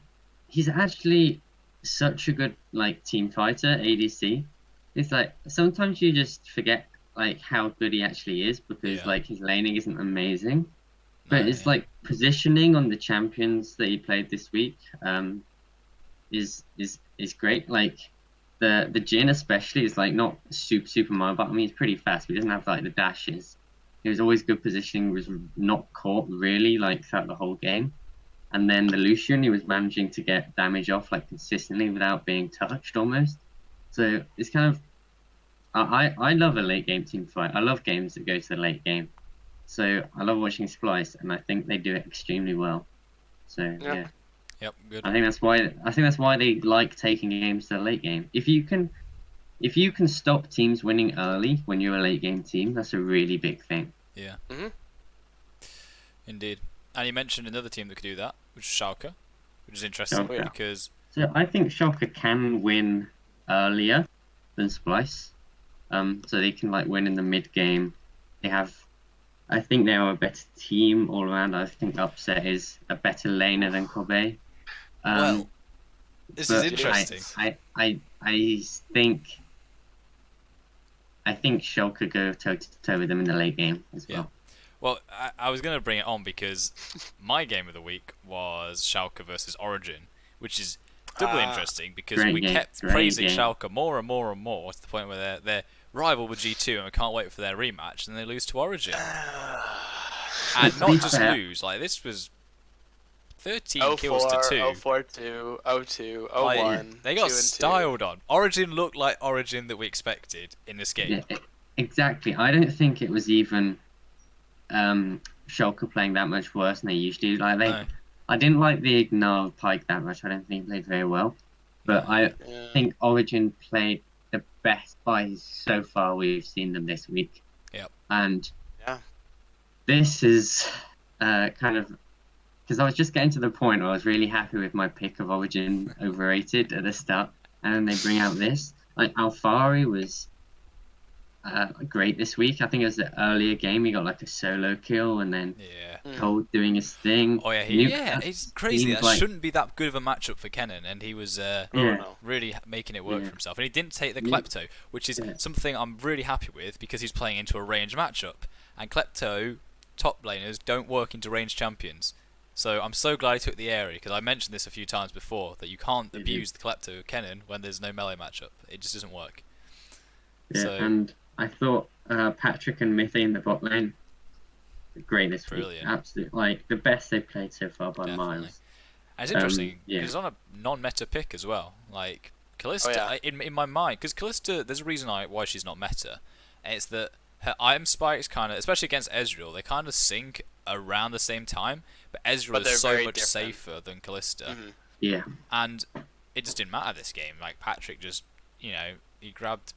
Speaker 2: he's actually such a good like team fighter, ADC. It's like sometimes you just forget like how good he actually is because like his laning isn't amazing. But it's like positioning on the champions that he played this week is great. Like the Jhin especially is like not super mobile. I mean, he's pretty fast, but he doesn't have like the dashes. He was always good positioning, was not caught really like throughout the whole game. And then the Lucian, he was managing to get damage off like consistently without being touched almost. So it's kind of I love a late game team fight. I love games that go to the late game. So I love watching Splice, and I think they do it extremely well. So yeah.
Speaker 1: Yep, good.
Speaker 2: I think that's why they like taking games to the late game. If you can stop teams winning early when you're a late game team, that's a really big thing.
Speaker 1: Yeah. Indeed. And you mentioned another team that could do that, which is Schalke, which is interesting because.
Speaker 2: So I think Schalke can win earlier than Splice. So they can like win in the mid game. I think they are a better team all around. I think Upset is a better laner than Kobe.
Speaker 1: Well, this is interesting.
Speaker 2: I think Schalke go toe to toe with them in the late game as well.
Speaker 1: Well, I was going to bring it on because my game of the week was Schalke versus Origin, which is doubly interesting because we kept praising Schalke more and more and more to the point where they're rival with G2 and we can't wait for their rematch, and they lose to Origin. And not just lose, like this was 13 kills to 2.
Speaker 3: 0-4-2, 0-2, 0-1.
Speaker 1: They got styled on. Origin looked like Origin that we expected in this game.
Speaker 2: Yeah, exactly. I don't think it was even Schalke playing that much worse than they usually do. I didn't like the Ignal Pike that much. I don't think he played very well. But I think Origin played the best by so far we've seen them this week.
Speaker 1: Yep.
Speaker 2: And this is kind of because I was just getting to the point where I was really happy with my pick of Origin overrated at the start, and then they bring out this. Like Alfari was great this week. I think it was the earlier game he got like a solo kill, and then Cold doing his thing.
Speaker 1: Oh yeah, it's crazy. That shouldn't be that good of a matchup for Kennen, and he was really making it work for himself. And he didn't take the Klepto, which is something I'm really happy with because he's playing into a range matchup, and Klepto top laners don't work into range champions. So I'm so glad he took the area because I mentioned this a few times before that you can't abuse the Klepto Kennen when there's no melee matchup. It just doesn't work.
Speaker 2: Yeah,
Speaker 1: So,
Speaker 2: and I thought Patrick and Mithy in the bot lane were great this week.
Speaker 1: Brilliant.
Speaker 2: Absolutely, like the best they've played so far by
Speaker 1: Definitely.
Speaker 2: miles.
Speaker 1: and it's interesting
Speaker 2: Yeah.
Speaker 1: because it's on a non-meta pick as well. Like Callista, in my mind, because Callista, there's a reason why she's not meta, and it's that her item spikes kind of, especially against Ezreal, they kind of sync around the same time. But Ezreal is so much safer than Callista.
Speaker 2: Yeah.
Speaker 1: And it just didn't matter this game. Like Patrick just, he grabbed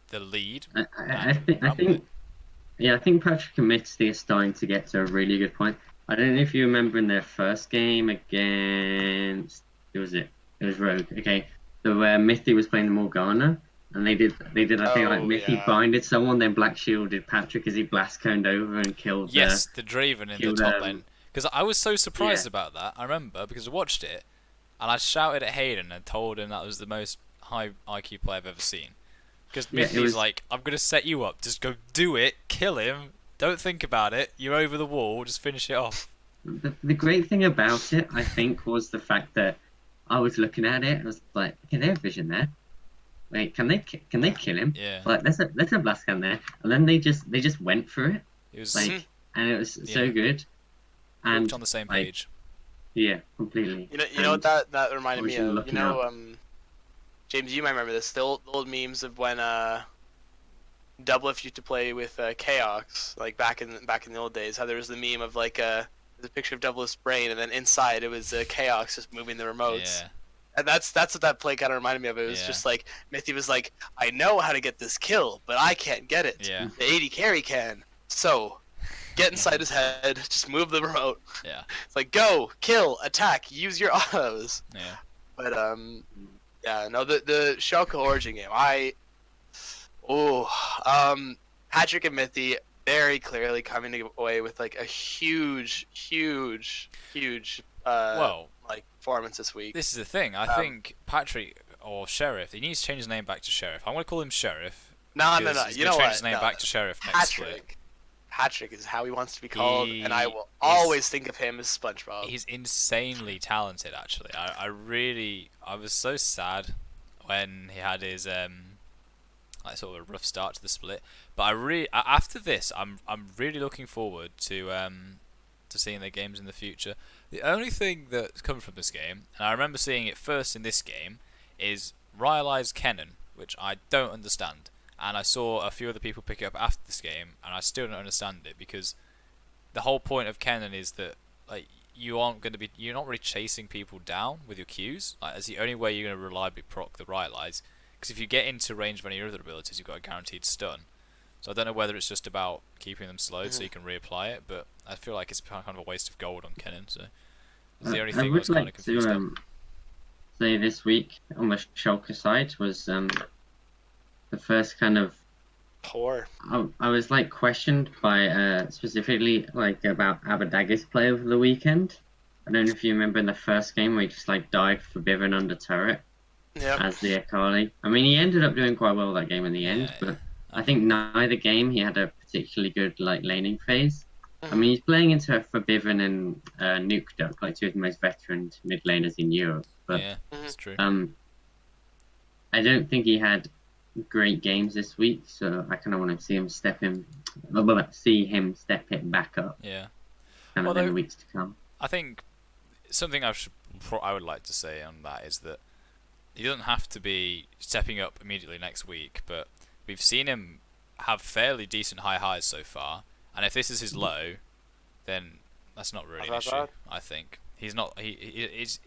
Speaker 1: the lead.
Speaker 2: I think Patrick and Mithy are starting to get to a really good point. I don't know if you remember in their first game against it was Rogue. Okay, so where Mithy was playing the Morgana, and they did I think like Mithy binded someone, then Black Shielded Patrick as he blast coned over and killed.
Speaker 1: Yes, the Draven in the top lane. Because I was so surprised about that. I remember because I watched it, and I shouted at Hayden and told him that was the most high IQ play I've ever seen. Because Mithy's like, I'm gonna set you up. Just go do it. Kill him. Don't think about it. You're over the wall. Just finish it off.
Speaker 2: The great thing about it, I think, was the fact that I was looking at it. I was like, okay, they have vision there. Wait, can they kill him?
Speaker 1: Yeah.
Speaker 2: Like, there's a blast gun there, and then they just went for it.
Speaker 1: It was
Speaker 2: like, and it was so good. And
Speaker 1: on the same page.
Speaker 2: Yeah, completely.
Speaker 3: You know what that reminded me of? James, you might remember this. The old memes of when Doublelift used to play with Chaos, like back in the old days. How there was the meme of like there's a picture of Doublelift's brain, and then inside it was Chaos just moving the remotes.
Speaker 1: Yeah.
Speaker 3: And that's what that play kind of reminded me of. It was just like Mithy was like, I know how to get this kill, but I can't get it.
Speaker 1: Yeah.
Speaker 3: The AD carry can. So get inside his head, just move the remote.
Speaker 1: Yeah.
Speaker 3: It's like go, kill, attack, use your autos.
Speaker 1: Yeah.
Speaker 3: But yeah, no, the Schalke Origin game, Patrick and Mithy very clearly coming away with like a huge like performance this week.
Speaker 1: This is the thing. I think Patrick or Sheriff, he needs to change his name back to Sheriff. I'm gonna call him Sheriff.
Speaker 3: No.
Speaker 1: He's
Speaker 3: You know
Speaker 1: change
Speaker 3: what?
Speaker 1: his name back to Sheriff next week.
Speaker 3: Patrick is how he wants to be called, and I will always think of him as SpongeBob.
Speaker 1: He's insanely talented, actually. I was so sad when he had his like sort of a rough start to the split. But after this, I'm really looking forward to seeing their games in the future. The only thing that's come from this game, and I remember seeing it first in this game, is Rylai's Kennen, which I don't understand. And I saw a few other people pick it up after this game, and I still don't understand it, because the whole point of Kennen is that like you're not really chasing people down with your Qs. Like, that's the only way you're going to reliably proc the Rylai's. Because if you get into range of any other abilities, you've got a guaranteed stun. So I don't know whether it's just about keeping them slowed so you can reapply it, but I feel like it's kind of a waste of gold on Kennen. So it's the only thing I was kind of confused on.
Speaker 2: Say this week on the Schalke side was the first kind of
Speaker 3: poor.
Speaker 2: I was like questioned by specifically like about Abadaga's play over the weekend. I don't know if you remember in the first game where he just like died for Bivern under turret as the Akali. I mean, he ended up doing quite well that game in the end, but I think neither game he had a particularly good like laning phase. I mean, he's playing into Forbidden and Nuke Duck, like two of the most veteran mid laners in Europe. But
Speaker 1: yeah, that's true.
Speaker 2: I don't think he had great games this week, so I kind of want to see him step it back up.
Speaker 1: Yeah,
Speaker 2: in the weeks to come.
Speaker 1: I think something I would like to say on that is that he doesn't have to be stepping up immediately next week, but we've seen him have fairly decent high highs so far, and if this is his low, then that's not really an issue. I think he's not. It's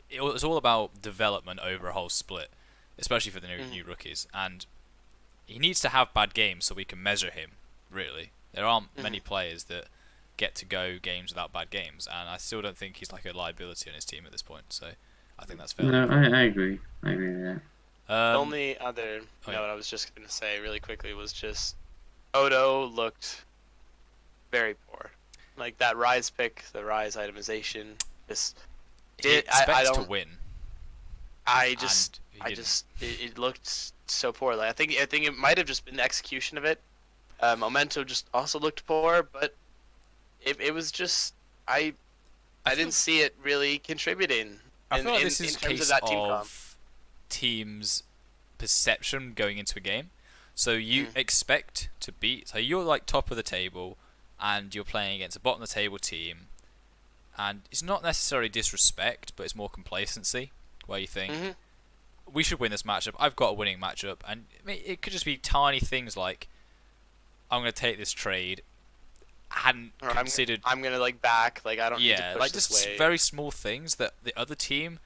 Speaker 1: all about development over a whole split, especially for the new rookies, and he needs to have bad games so we can measure him. Really, there aren't many players that get to go games without bad games, and I still don't think he's like a liability on his team at this point. So I think that's fair.
Speaker 2: No, I agree. I agree with that.
Speaker 3: The only other note I was just going to say really quickly was just Odo looked very poor. Like that Rise pick, the Rise itemization,
Speaker 1: I don't to win.
Speaker 3: It looked so poor. Like I think it might have just been the execution of it. Momento just also looked poor, but it was just I didn't see it really contributing.
Speaker 1: I feel like this is a case of teams' perception going into a game. So you expect to beat. So you're like top of the table, and you're playing against a bottom of the table team, and it's not necessarily disrespect, but it's more complacency, where you think we should win this matchup. I've got a winning matchup, and I mean, it could just be tiny things like I'm going to take this trade. Hadn't considered.
Speaker 3: I'm gonna like back. Like I don't.
Speaker 1: Yeah,
Speaker 3: need to push
Speaker 1: like
Speaker 3: this
Speaker 1: just
Speaker 3: way.
Speaker 1: very small things that the other team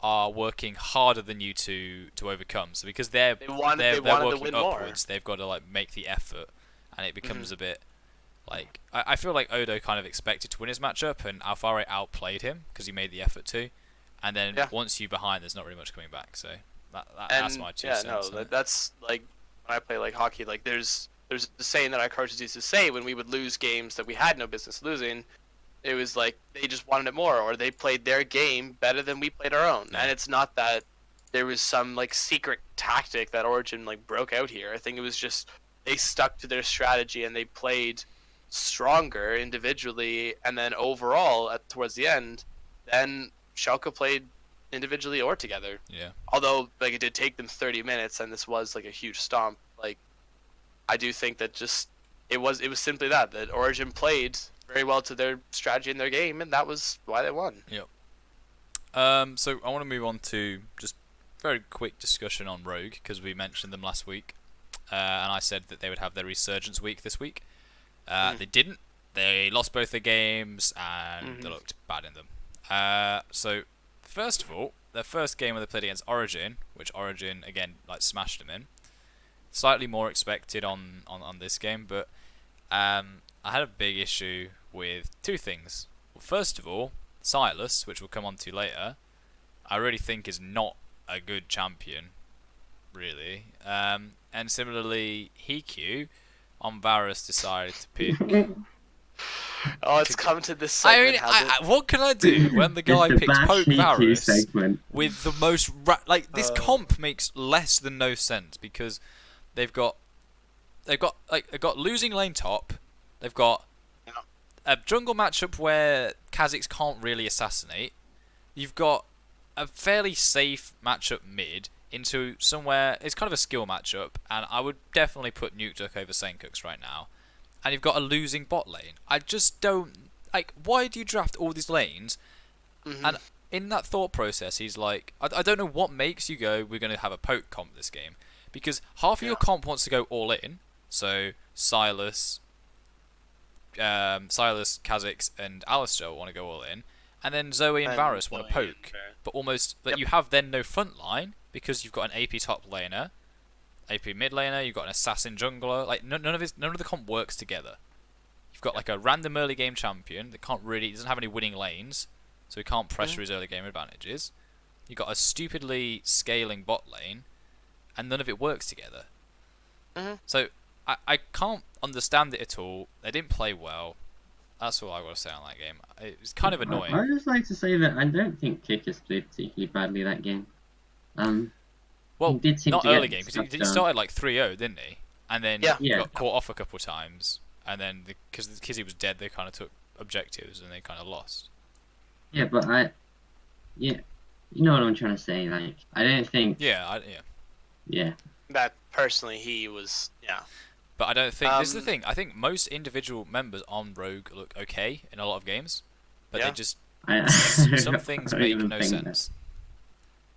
Speaker 1: are working harder than you to overcome. So because they're
Speaker 3: wanted
Speaker 1: working
Speaker 3: to win
Speaker 1: upwards, they've got to like make the effort, and it becomes a bit like I feel like Odo kind of expected to win his matchup, and Alfaro outplayed him because he made the effort to, and then once you're behind, there's not really much coming back. So that's my two cents.
Speaker 3: No, that's like when I play like hockey. Like there's the saying that our coaches used to say when we would lose games that we had no business losing. It was like they just wanted it more, or they played their game better than we played our own. And it's not that there was some like secret tactic that Origin like broke out here. I think it was just they stuck to their strategy and they played stronger individually, and then overall towards the end, then Schalke played individually or together.
Speaker 1: Yeah.
Speaker 3: Although like it did take them 30 minutes, and this was like a huge stomp. Like I do think that just it was simply that Origin played very well to their strategy in their game, and that was why they won.
Speaker 1: Yep. So I want to move on to just very quick discussion on Rogue, because we mentioned them last week, and I said that they would have their resurgence week this week. They didn't. They lost both their games, and they looked bad in them. So first of all, their first game when they played against Origin, which Origin again like smashed them in. Slightly more expected on this game, but I had a big issue with two things. Well, first of all, Sylas, which we'll come on to later, I really think is not a good champion, really. And similarly, Hiku on Varus decided to pick.
Speaker 3: Oh, it's come to this segment.
Speaker 1: I mean, what can I do when the guy picks Poke Varus with the most this comp makes less than no sense, because they've got losing lane top. They've got a jungle matchup where Kha'Zix can't really assassinate. You've got a fairly safe matchup mid into somewhere. It's kind of a skill matchup, and I would definitely put Nuke Duck over Senkux right now. And you've got a losing bot lane. I just don't like. Why do you draft all these lanes? And in that thought process, he's like, I don't know what makes you go, we're going to have a poke comp this game. Because half of your comp wants to go all in. So Sylas, Kha'Zix, and Alistar want to go all in. And then Zoe and Varus want to poke. But almost that you have then no front line, because you've got an AP top laner, AP mid laner, you've got an assassin jungler. Like none of the comp works together. You've got like a random early game champion that doesn't have any winning lanes, so he can't pressure his early game advantages. You've got a stupidly scaling bot lane, and none of it works together. So I can't understand it at all. They didn't play well. That's all I got to say on that game. It was kind of annoying.
Speaker 2: I would just like to say that I don't think Kickers played particularly badly that game.
Speaker 1: Well,
Speaker 2: he did seem
Speaker 1: not
Speaker 2: to
Speaker 1: early
Speaker 2: get
Speaker 1: game, because he started like 3-0, didn't he? And then got caught off a couple of times. And then, because he was dead, they kind of took objectives and they kind of lost.
Speaker 2: Yeah, but you know what I'm trying to say. Like, I don't think. Yeah.
Speaker 3: That personally, he was.
Speaker 1: But I don't think. This is the thing. I think most individual members on Rogue look okay in a lot of games, but they just some things make no sense.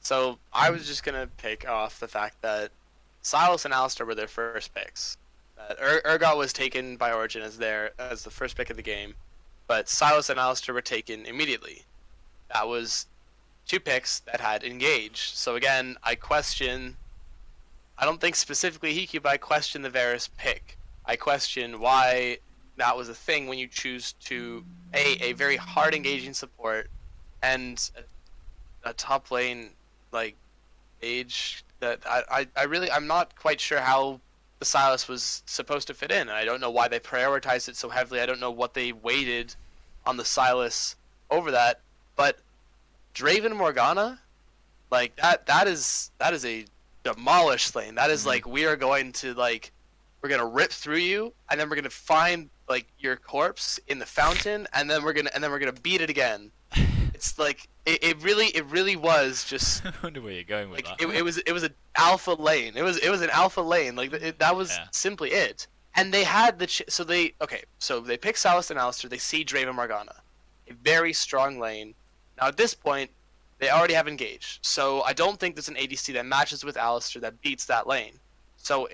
Speaker 3: So I was just gonna pick off the fact that Sylas and Alistar were their first picks. Urgot was taken by Origin as the first pick of the game, but Sylas and Alistar were taken immediately. That was two picks that had engaged. So again, I don't think specifically Hiku, but I question the Varus pick. I question why that was a thing when you choose to a very hard engaging support and a top lane like age that I'm not quite sure how the Sylas was supposed to fit in. And I don't know why they prioritized it so heavily. I don't know what they weighted on the Sylas over that. But Draven Morgana, like that is a demolished lane. That is like we're gonna rip through you, and then we're gonna find like your corpse in the fountain, and then we're gonna beat it again. It's like it really was just.
Speaker 1: I wonder where you're going with
Speaker 3: like,
Speaker 1: that.
Speaker 3: It was an alpha lane. It was an alpha lane. Like that was simply it. And they had so they pick Sylas and Alistar. They see Draven Morgana, a very strong lane. Now at this point, they already have engaged. So I don't think there's an ADC that matches with Alistar that beats that lane. So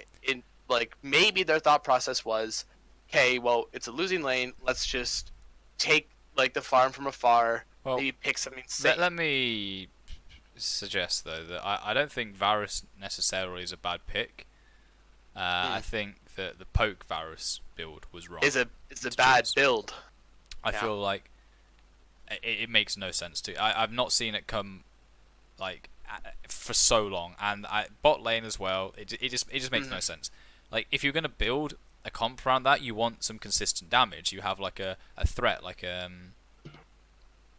Speaker 3: maybe their thought process was, okay, well it's a losing lane. Let's just take like the farm from afar.
Speaker 1: Well,
Speaker 3: maybe pick something safe.
Speaker 1: Let me suggest though that I don't think Varus necessarily is a bad pick. I think that the poke Varus build was wrong.
Speaker 3: Is a bad build.
Speaker 1: I feel like it makes no sense to. I've not seen it come like for so long, and bot lane as well. It just makes no sense. Like if you're gonna build a comp around that, you want some consistent damage. You have like a threat, like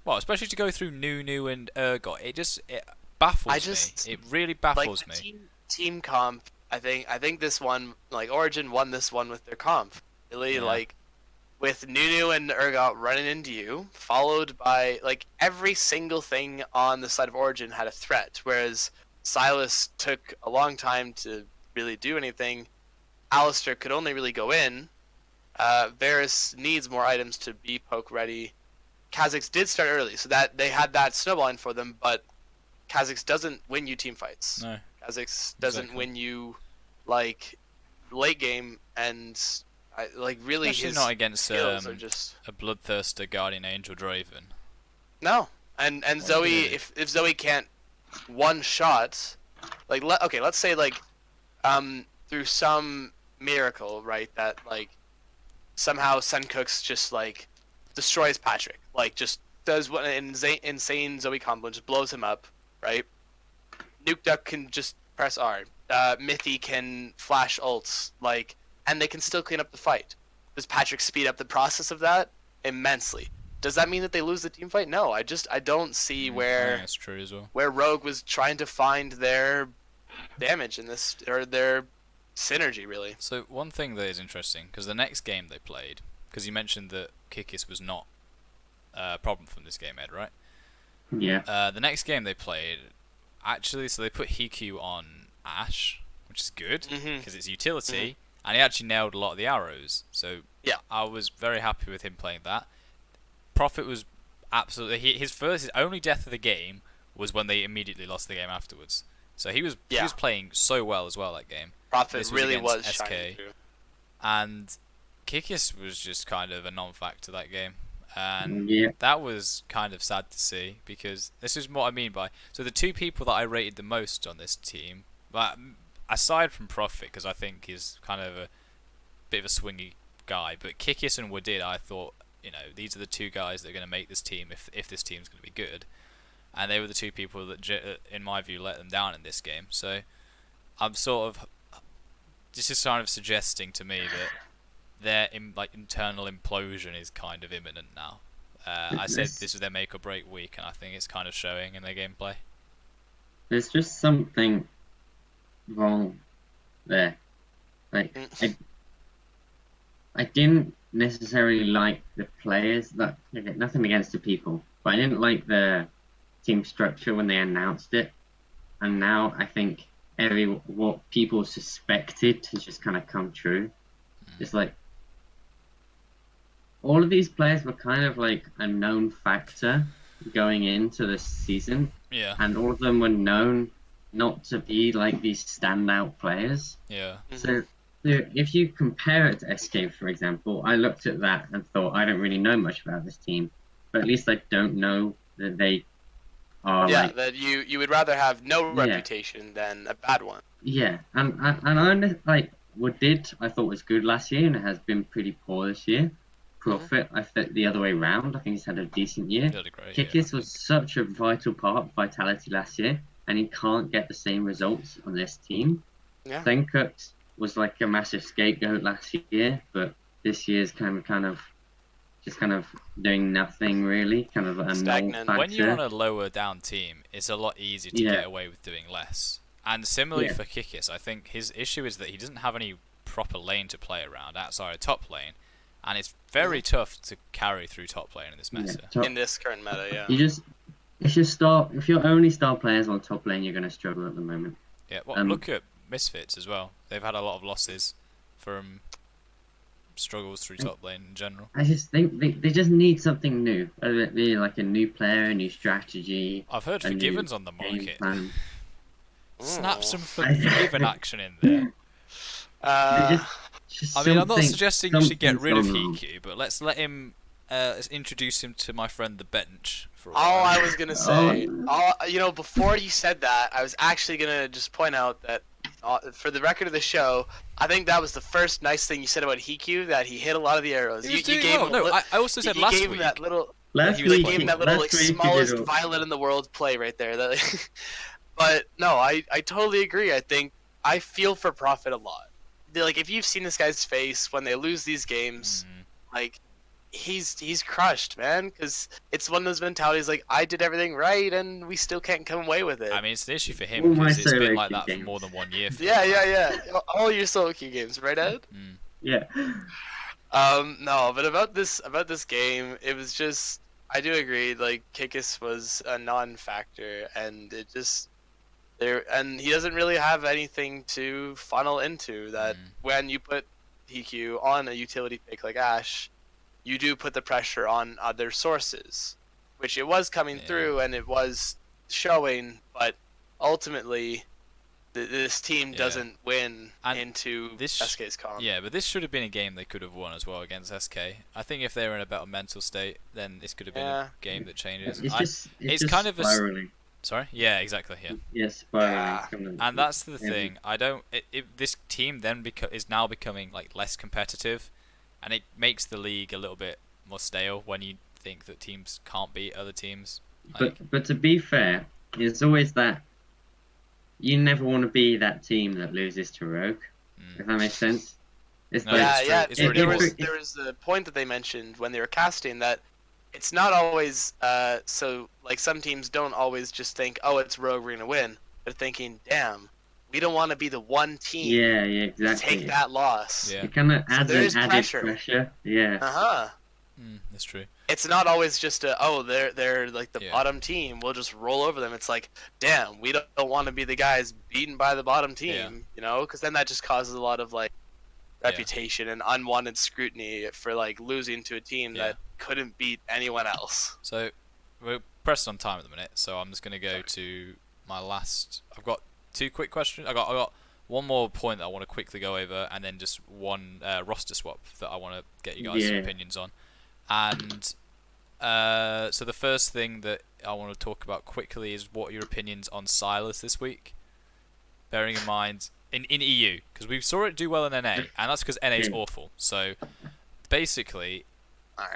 Speaker 1: well, especially to go through Nunu and Urgot. It baffles me. It really baffles me.
Speaker 3: Team comp. I think this one, like Origin won this one with their comp. Really, like with Nunu and Urgot running into you, followed by like every single thing on the side of Origin had a threat, whereas Sylas took a long time to really do anything. Alistar could only really go in. Varus needs more items to be poke ready. Kha'Zix did start early, so that they had that snowballing for them, but Kha'Zix doesn't win you team fights.
Speaker 1: No.
Speaker 3: Kha'Zix doesn't win you like late game, and really
Speaker 1: especially
Speaker 3: his
Speaker 1: not against
Speaker 3: skills are just
Speaker 1: a bloodthirster Guardian Angel Draven.
Speaker 3: No, and Zoe, if Zoe can't one shot, like let's say like through some miracle, right, that like somehow Suncooks just like destroys Patrick, like just does what an insane Zoe combo, just blows him up, right? Nuke Duck can just press R. Mithy can flash ults, like, and they can still clean up the fight. Does Patrick speed up the process of that? Immensely. Does that mean that they lose the team fight? No, I don't see where
Speaker 1: that's true as well.
Speaker 3: Where Rogue was trying to find their damage in this, or their synergy, really.
Speaker 1: So one thing that is interesting, because the next game they played, because you mentioned that Kikis was not a problem from this game, Ed, right?
Speaker 2: Yeah.
Speaker 1: The next game they played, actually, so they put Hiku on Ashe, which is good, because it's utility, and he actually nailed a lot of the arrows. So
Speaker 3: yeah,
Speaker 1: I was very happy with him playing that. Prophet was absolutely his only death of the game was when they immediately lost the game afterwards. So he was playing so well as well that game.
Speaker 3: Prophet really was
Speaker 1: SK,
Speaker 3: shining too.
Speaker 1: And Kikis was just kind of a non-factor that game, and
Speaker 2: Yeah.
Speaker 1: that was kind of sad to see, because this is what I mean by, so the two people that I rated the most on this team, but aside from Prophet, because I think he's kind of a bit of a swingy guy, but Kikis and Wadid, I thought, these are the two guys that are going to make this team if this team's going to be good, and they were the two people that, in my view, let them down in this game. So I'm this is kind of suggesting to me that their internal implosion is kind of imminent now. I said this was their make or break week, and I think it's kind of showing in their gameplay.
Speaker 2: There's just something wrong there. Like I didn't necessarily like the players. Nothing against the people, but I didn't like the team structure when they announced it. And now I think what people suspected has just kind of come true. It's like all of these players were kind of like a known factor going into this season.
Speaker 1: Yeah.
Speaker 2: And all of them were known not to be like these standout players.
Speaker 1: Yeah.
Speaker 2: So if you compare it to SK, for example, I looked at that and thought, I don't really know much about this team, but at least I don't know that they are
Speaker 3: that you would rather have no reputation than a bad one.
Speaker 2: Yeah, and I Woodid I thought was good last year and it has been pretty poor this year. Prophet, I think the other way round. I think he's had a decent year. Kikis was such a vital part of Vitality last year, and he can't get the same results on this team.
Speaker 3: Yeah.
Speaker 2: Senkux was like a massive scapegoat last year, but this year's kind of doing nothing really, kind of a
Speaker 3: stagnant.
Speaker 1: When you're on a lower down team, it's a lot easier to get away with doing less. And similarly for Kikis, I think his issue is that he doesn't have any proper lane to play around outside of top lane. and it's very tough to carry through top lane in this meta.
Speaker 3: In this current meta, yeah.
Speaker 2: If you're only star players on top lane, you're going to struggle at the moment.
Speaker 1: Yeah, well, look at Misfits as well. They've had a lot of losses from struggles through top lane in general.
Speaker 2: I just think they just need something new. Whether it be like a new player, a new strategy.
Speaker 1: I've heard Forgiven's on the market. Snap some
Speaker 2: I-
Speaker 1: Forgiven action in there. I mean, I'm not suggesting you should get rid of Hiku, but let's let him. Let's introduce him to my friend the bench for a while.
Speaker 3: All I was gonna say, before you said that, I was actually gonna just point out that, for the record of the show, I think that was the first nice thing you said about Hiku, that he hit a lot of the arrows.
Speaker 1: He was doing well. No, I also said last week.
Speaker 3: You gave him that little,
Speaker 2: Last
Speaker 3: smallest violet in the world play right there. But no, I totally agree. I feel for Prophet a lot. Like, if you've seen this guy's face when they lose these games, like, he's crushed, man, because it's one of those mentalities like, I did everything right and we still can't come away with it.
Speaker 1: I mean, it's an issue for him because it's been like that for more than 1 year.
Speaker 3: Yeah. All your solo queue games, right, Ed?
Speaker 2: Yeah.
Speaker 3: No, but about this game, it was just, I do agree, like, Kikis was a non-factor, and it just and he doesn't really have anything to funnel into that. When you put PQ on a utility pick like Ashe, you do put the pressure on other sources, which it was coming through and it was showing, but ultimately this team doesn't win into SK's comp.
Speaker 1: Yeah, but this should have been a game they could have won as well against SK. I think if they were in a better mental state, then this could have been a game that changes.
Speaker 2: It's
Speaker 1: kind of
Speaker 2: spiraling.
Speaker 1: Sorry? Yeah, exactly. Yeah.
Speaker 2: Yes, spiraling.
Speaker 1: And that's the thing. This team then is now becoming like less competitive, and it makes the league a little bit more stale when you think that teams can't beat other teams.
Speaker 2: But to be fair, it's always that you never want to be that team that loses to Rogue. If that makes sense.
Speaker 1: There
Speaker 3: was a point that they mentioned when they were casting that it's not always so, like, some teams don't always just think, oh, it's Rogue, we're gonna win. They're thinking, damn, we don't want to be the one team
Speaker 2: exactly.
Speaker 3: to take that loss.
Speaker 2: It kind of adds an added pressure. Yeah.
Speaker 1: That's true.
Speaker 3: It's not always just they're like the bottom team, we'll just roll over them. It's like, damn, we don't want to be the guys beaten by the bottom team, because then that just causes a lot of like reputation and unwanted scrutiny for like losing to a team that couldn't beat anyone else.
Speaker 1: So we're pressed on time at the minute, so I'm just gonna go to my last. I've got two quick questions. I got one more point that I want to quickly go over, and then just one roster swap that I want to get you guys' opinions on. And so the first thing that I want to talk about quickly is what are your opinions on Sylas this week? Bearing in mind in EU, because we saw it do well in NA, and that's because NA is awful. So basically,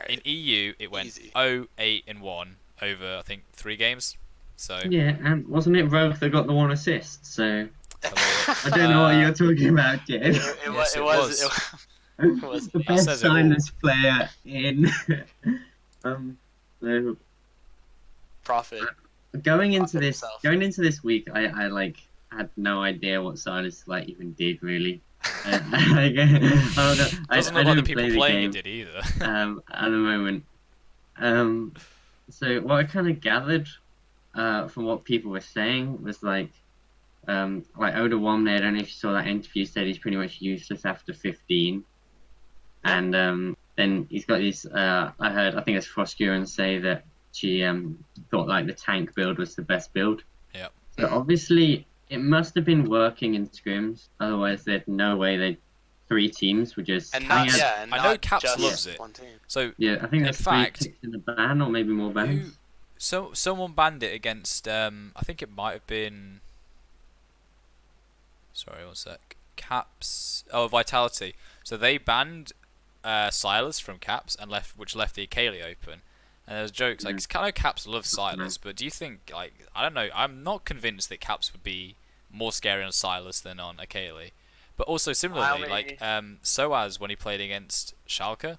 Speaker 1: in EU it went 0-8-1 over I think 3 games. So
Speaker 2: and wasn't it Rogue that got the 1 assist? So I don't know what you're talking about, Jed.
Speaker 3: It was
Speaker 2: the best Sylas player in
Speaker 3: Prophet.
Speaker 2: Going into this week, I had no idea what Sylas even did really. I
Speaker 1: doesn't know what the people playing it did either.
Speaker 2: At the moment. So what I kind of gathered from what people were saying was like Oda Womney, I don't know if you saw that interview, said he's pretty much useless after 15. And then he's got these. I think it's Froskuren say that she thought like the tank build was the best build.
Speaker 1: Yeah.
Speaker 2: So obviously it must have been working in scrims. Otherwise, there's no way 3 teams would just.
Speaker 1: I know Caps loves it. So
Speaker 2: I think that's 3 picks in the ban, or maybe more bans.
Speaker 1: Someone banned it against. I think it might have been. Sorry, one sec. Caps. Oh, Vitality. So they banned Sylas from Caps and which left the Akali open. And there's jokes like, I know Caps love Sylas, but do you think I don't know? I'm not convinced that Caps would be more scary on Sylas than on Akali. But also similarly, Soaz when he played against Schalke,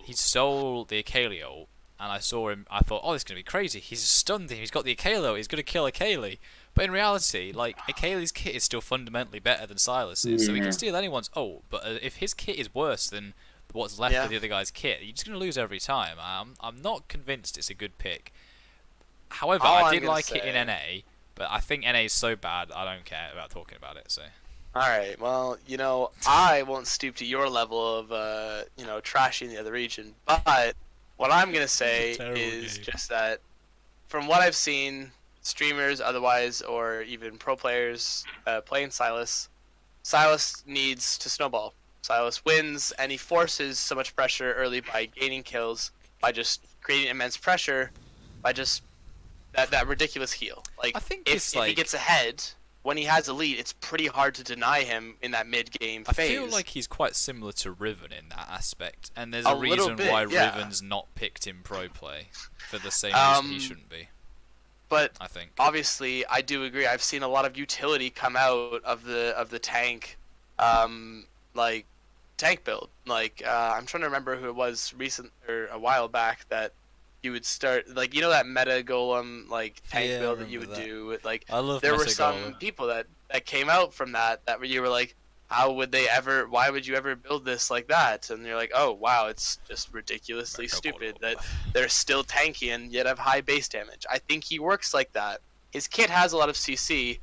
Speaker 1: he stole the Akali ult, and I saw him. I thought, oh, this is gonna be crazy. He's stunned him. He's got the Akali ult. He's gonna kill Akali. But in reality, Akali's kit is still fundamentally better than Sylas's, so he can steal anyone's ult. But if his kit is worse than what's left of the other guy's kit, you're just going to lose every time. I'm not convinced it's a good pick. However, I did like it in NA, but I think NA is so bad, I don't care about talking about it. So.
Speaker 3: Alright, well, I won't stoop to your level of, trashing the other region, but what I'm going to say is just that from what I've seen, streamers otherwise, or even pro players playing Sylas needs to snowball. Sylas wins, and he forces so much pressure early by gaining kills, by just creating immense pressure, by just that ridiculous heal. Like,
Speaker 1: I think
Speaker 3: if he gets ahead, when he has a lead, it's pretty hard to deny him in that mid-game phase.
Speaker 1: I feel like he's quite similar to Riven in that aspect, and there's a reason why Riven's not picked in pro play for the same reason he shouldn't be.
Speaker 3: But
Speaker 1: I think
Speaker 3: obviously, I do agree. I've seen a lot of utility come out of the tank, tank build. Like I'm trying to remember who it was a while back that you would start that meta golem tank build that you would do.
Speaker 1: I love
Speaker 3: there were some people that came out from that you were like, how would they ever? Why would you ever build this like that? And you're like, oh wow, it's just ridiculously stupid that they're still tanky and yet have high base damage. I think he works like that. His kit has a lot of CC,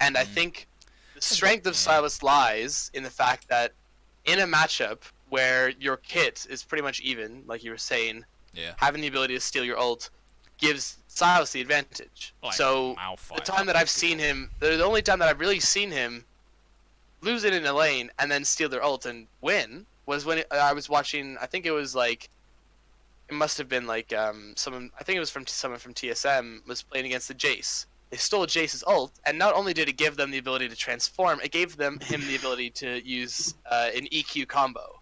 Speaker 3: and I think the strength of Sylas lies in the fact that in a matchup where your kit is pretty much even, like you were saying, having the ability to steal your ult gives Sylas the advantage. So the time that I've seen him, the only time that I've really seen him lose it in a lane and then steal their ult and win was when I was watching. I think it was it must have been someone. I think it was someone from TSM was playing against the Jace. They stole Jace's ult, and not only did it give them the ability to transform, it gave him the ability to use an EQ combo.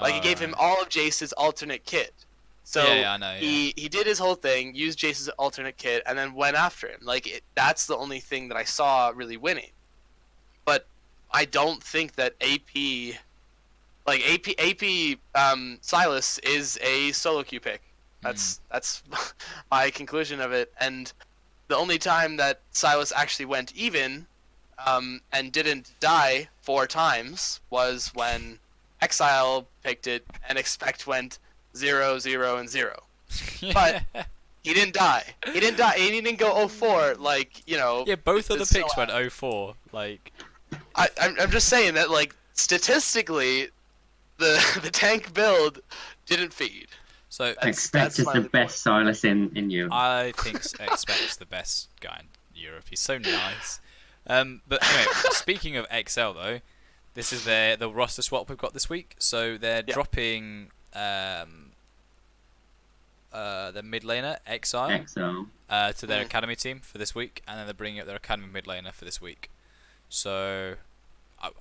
Speaker 3: It gave him all of Jace's alternate kit. So
Speaker 1: I know,
Speaker 3: he did his whole thing, used Jace's alternate kit, and then went after him. That's the only thing that I saw really winning. But I don't think that AP Sylas is a solo queue pick. That's my conclusion of it. And the only time that Sylas actually went even and didn't die 4 times was when Exile picked it and Expect went 0, 0, and 0. But he didn't die. He didn't die. He didn't go 0-4
Speaker 1: Yeah, both of the picks went 0-4.
Speaker 3: I'm just saying that statistically, the tank build didn't feed.
Speaker 2: So Expect is the best Sylas in Europe.
Speaker 1: I think Expect's the best guy in Europe. He's so nice. But anyway, speaking of XL though, this is the roster swap we've got this week. So they're dropping the mid laner Exile to their academy team for this week, and then they're bringing up their academy mid laner for this week. So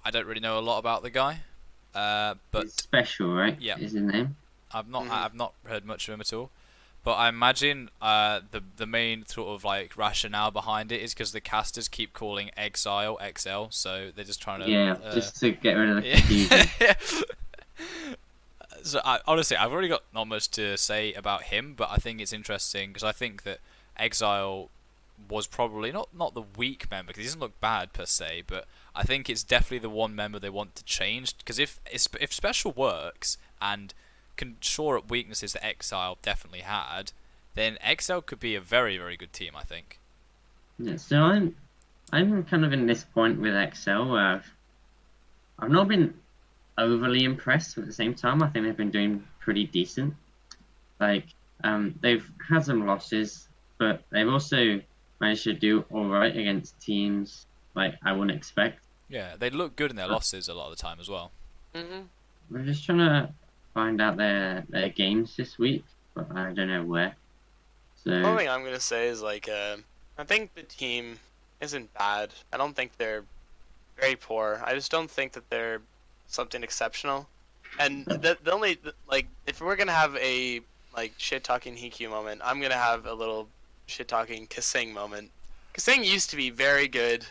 Speaker 1: I don't really know a lot about the guy, but
Speaker 2: it's Special, right?
Speaker 1: Yeah,
Speaker 2: is his name.
Speaker 1: I've not heard much of him at all, but I imagine the main sort of rationale behind it is because the casters keep calling Exile XL, so they're just trying to
Speaker 2: just to get rid of the confusion.
Speaker 1: So honestly, I've already got not much to say about him, but I think it's interesting because I think that Exile was probably not the weak member because he doesn't look bad per se, but I think it's definitely the one member they want to change because if Special works and can shore up weaknesses that Exile definitely had, then Exile could be a very, very good team, I think.
Speaker 2: Yeah, so I'm kind of in this point with Exile where I've not been overly impressed, but at the same time I think they've been doing pretty decent. They've had some losses, but they've also managed to do alright against teams I wouldn't expect.
Speaker 1: Yeah, they look good in their losses a lot of the time as well.
Speaker 2: We're just trying to find out their games this week, but I don't know where. So
Speaker 3: the only thing I'm gonna say is I think the team isn't bad. I don't think they're very poor. I just don't think that they're something exceptional. And the only if we're gonna have a shit talking Hikyu moment, I'm gonna have a little shit talking Kasing moment. Kasing used to be very good,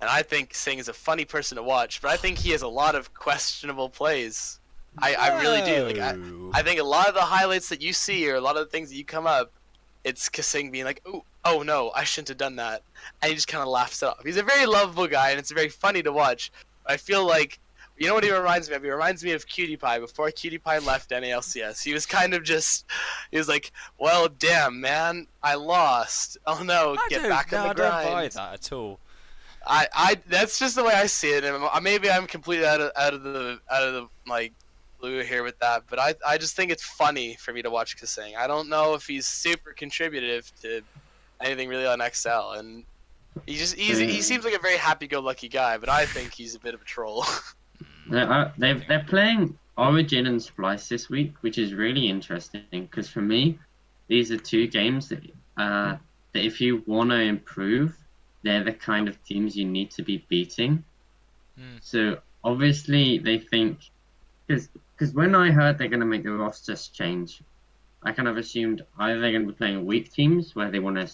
Speaker 3: and I think Kasing is a funny person to watch, but I think he has a lot of questionable plays. I really do. I think a lot of the highlights that you see or a lot of the things that you come up, it's Kasing being like, oh no, I shouldn't have done that. And he just kind of laughs it off. He's a very lovable guy, and it's very funny to watch. I feel like You know what he reminds me of? He reminds me of Cutie Pie before Cutie Pie left NALCS. He was kind of just, he was like, well, damn, man, I lost. Oh no, get back on the grind.
Speaker 1: I don't buy that at all.
Speaker 3: That's just the way I see it. And maybe I'm completely out of the like blue here with that, but I just think it's funny for me to watch Kasing. I don't know if he's super contributive to anything really on XL, and he seems like a very happy-go-lucky guy, but I think he's a bit of a troll.
Speaker 2: They're playing Origin and Splice this week, which is really interesting because for me, these are two games that if you want to improve, they're the kind of teams you need to be beating. So obviously they think, because when I heard they're going to make the rosters change, I kind of assumed either they're going to be playing weak teams where they want to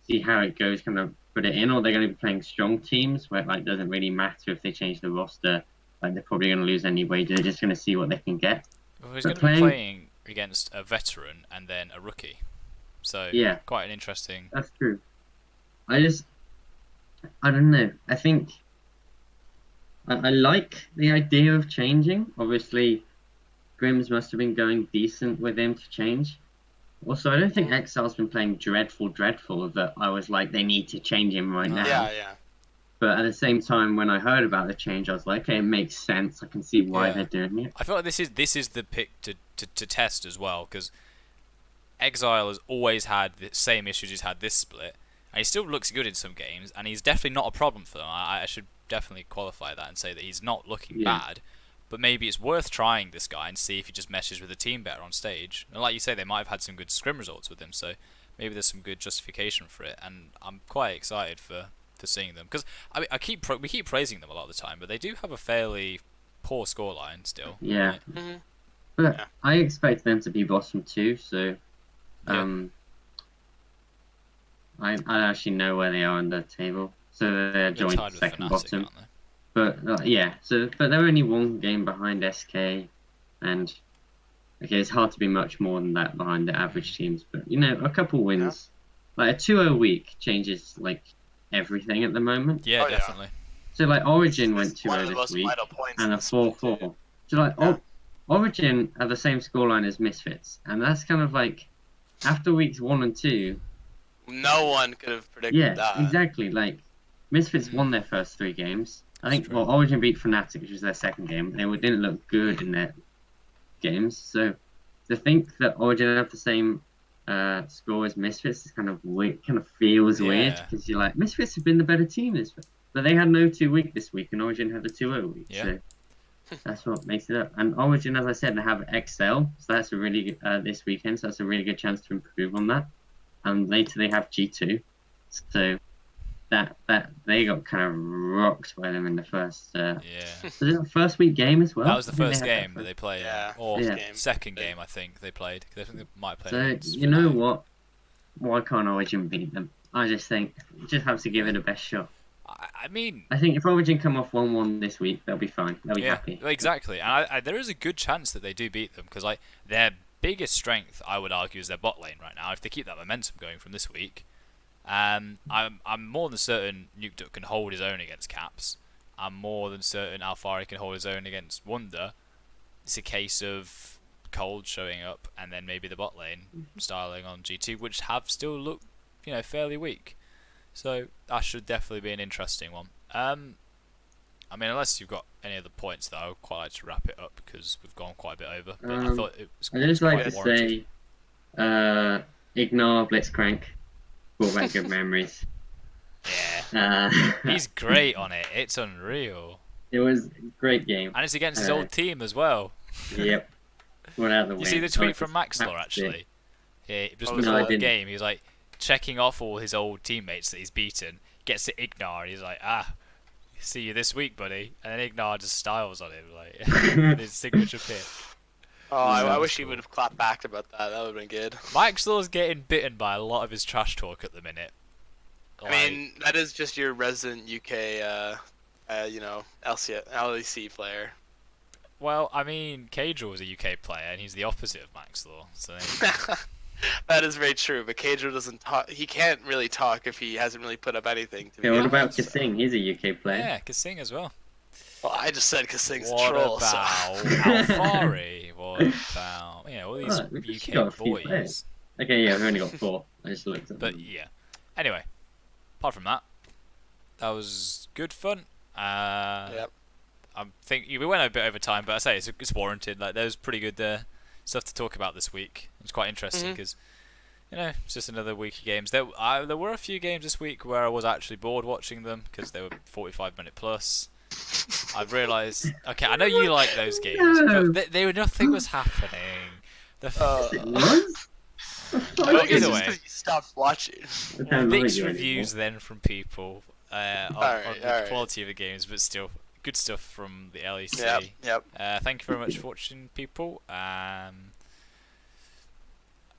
Speaker 2: see how it goes, kind of put it in, or they're going to be playing strong teams where it like doesn't really matter if they change the roster. Like they're probably going to lose anyway. They're just going to see what they can get.
Speaker 1: Well, he's going to be playing against a veteran and then a rookie, so
Speaker 2: yeah,
Speaker 1: quite an interesting.
Speaker 2: That's true. I don't know. I think I like the idea of changing. Obviously, Grims must have been going decent with him to change. Also, I don't think XL's been playing dreadful that I was like, they need to change him right now.
Speaker 3: Yeah.
Speaker 2: But at the same time, when I heard about the change, I was like, okay, it makes sense. I can see why they're doing it.
Speaker 1: I feel like this is the pick to test as well, because Exile has always had the same issues he's had this split, and he still looks good in some games, and he's definitely not a problem for them. I should definitely qualify that and say that he's not looking bad, but maybe it's worth trying this guy and see if he just meshes with the team better on stage. And like you say, they might have had some good scrim results with him, so maybe there's some good justification for it, and I'm quite excited for seeing them, because I mean, we keep praising them a lot of the time, but they do have a fairly poor scoreline still.
Speaker 2: Yeah.
Speaker 1: Right?
Speaker 2: But I expect them to be bottom 2, so I actually know where they are on the table, so they're joint second bottom. But but they're only one game behind SK, and okay, it's hard to be much more than that behind the average teams. But you know, a couple wins, like a 2-0 week changes like everything at the moment.
Speaker 1: Yeah, definitely.
Speaker 2: So like Origin went 2-0 this week, and a 4-4. So like Origin have the same scoreline as Misfits, and that's kind of like after weeks 1 and 2.
Speaker 3: No one could have predicted that.
Speaker 2: Yeah, exactly. Like Misfits won their first 3 games. I think Origin beat Fnatic, which was their second game. They didn't look good in their games. So to think that Origin have the same score as Misfits is kind of weird, kind of feels weird, because you're like, Misfits have been the better team this week. But they had no 2 week this week, and Origin had a 2-0 week. So that's what makes it up. And Origin, as I said, they have XL, so that's a really good, this weekend, so that's a really good chance to improve on that. And later they have G2, so that they got kind of rocked by them in the first. Was it the first week game as well?
Speaker 1: That was the first game that they played, or
Speaker 3: game.
Speaker 1: second game I think they played. Because I think they might play.
Speaker 2: So you know what? Why can't Origin beat them? I just think you just have to give it a best shot.
Speaker 1: I mean,
Speaker 2: I think if Origin come off 1-1 this week, they'll be fine. They'll be happy.
Speaker 1: Exactly, and there is a good chance that they do beat them, because like their biggest strength, I would argue, is their bot lane right now. If they keep that momentum going from this week, I'm more than certain NukeDuck can hold his own against Caps. I'm more than certain Alfari can hold his own against Wonder. It's a case of Cold showing up, and then maybe the bot lane styling on G2, which have still looked, fairly weak. So that should definitely be an interesting one. I mean, unless you've got any other points, though, I would quite like to wrap it up because we've gone quite a bit over. But I thought it was.
Speaker 2: I'd just like to say, ignore Blitzcrank. Brought back good memories.
Speaker 1: Yeah. He's great on it. It's unreal.
Speaker 2: It was a great game.
Speaker 1: And it's against his old team as well.
Speaker 2: Yep. Went out the way.
Speaker 1: You see the tweet from Maxlor, actually? Yeah, just before the game, he was like checking off all his old teammates that he's beaten, gets to Ignar, and he's like, see you this week, buddy. And then Ignar just styles on him, like, with his signature pick.
Speaker 3: Oh, I wish he would have clapped back about that. That would have been good.
Speaker 1: Maxlor's getting bitten by a lot of his trash talk at the minute.
Speaker 3: I mean, that is just your resident UK, LEC player.
Speaker 1: Well, I mean, Cadril was a UK player, and he's the opposite of Maxlor, so...
Speaker 3: That is very true, but Cadril doesn't talk. He can't really talk if he hasn't really put up anything.
Speaker 2: What about Kasing? He's a UK player.
Speaker 1: Yeah, Kasing as well.
Speaker 3: Well, I just said because things
Speaker 1: What
Speaker 3: troll.
Speaker 1: about Alfari? What about all these
Speaker 2: We've just
Speaker 1: UK
Speaker 2: got a few
Speaker 1: boys?
Speaker 2: players. Okay, yeah, we've only got 4. I just looked at
Speaker 1: But
Speaker 2: them.
Speaker 1: yeah. Anyway, apart from that, that was good fun.
Speaker 3: Yep.
Speaker 1: I think we went a bit over time, but I say it's warranted. Like there was pretty good stuff to talk about this week. It's quite interesting because it's just another week of games. There were a few games this week where I was actually bored watching them because they were 45-minute plus. I've realised. Okay, I know you like those games, but nothing was happening.
Speaker 2: It was?
Speaker 1: Well, either way,
Speaker 3: you stopped watching.
Speaker 1: mixed reviews then from people on the quality of the games, but still good stuff from the LEC.
Speaker 3: Yep.
Speaker 1: Thank you very much for watching, people.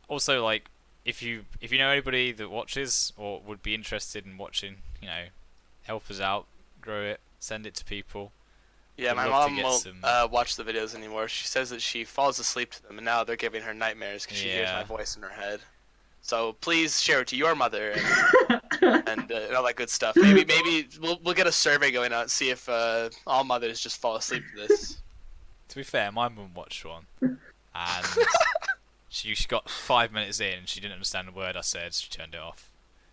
Speaker 1: Also, like, if you know anybody that watches or would be interested in watching, help us out, grow it, send it to people.
Speaker 3: Yeah,
Speaker 1: We'd
Speaker 3: my
Speaker 1: love to
Speaker 3: mom
Speaker 1: get
Speaker 3: won't
Speaker 1: some-
Speaker 3: watch the videos anymore. She says that she falls asleep to them, and now they're giving her nightmares because she hears
Speaker 1: Yeah.
Speaker 3: my voice in her head. So please share it to your mother and all that good stuff. Maybe we'll get a survey going out and see if all mothers just fall asleep to this.
Speaker 1: To be fair, my mum watched one, and she got 5 minutes in and she didn't understand a word I said, so she turned it off.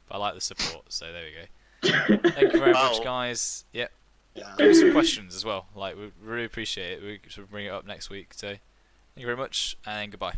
Speaker 1: But I like the support, so there we go. Thank you very much, guys. Yep.
Speaker 3: Yeah.
Speaker 1: Give us some questions as well. Like, we really appreciate it. We should bring it up next week. So, thank you very much, and goodbye.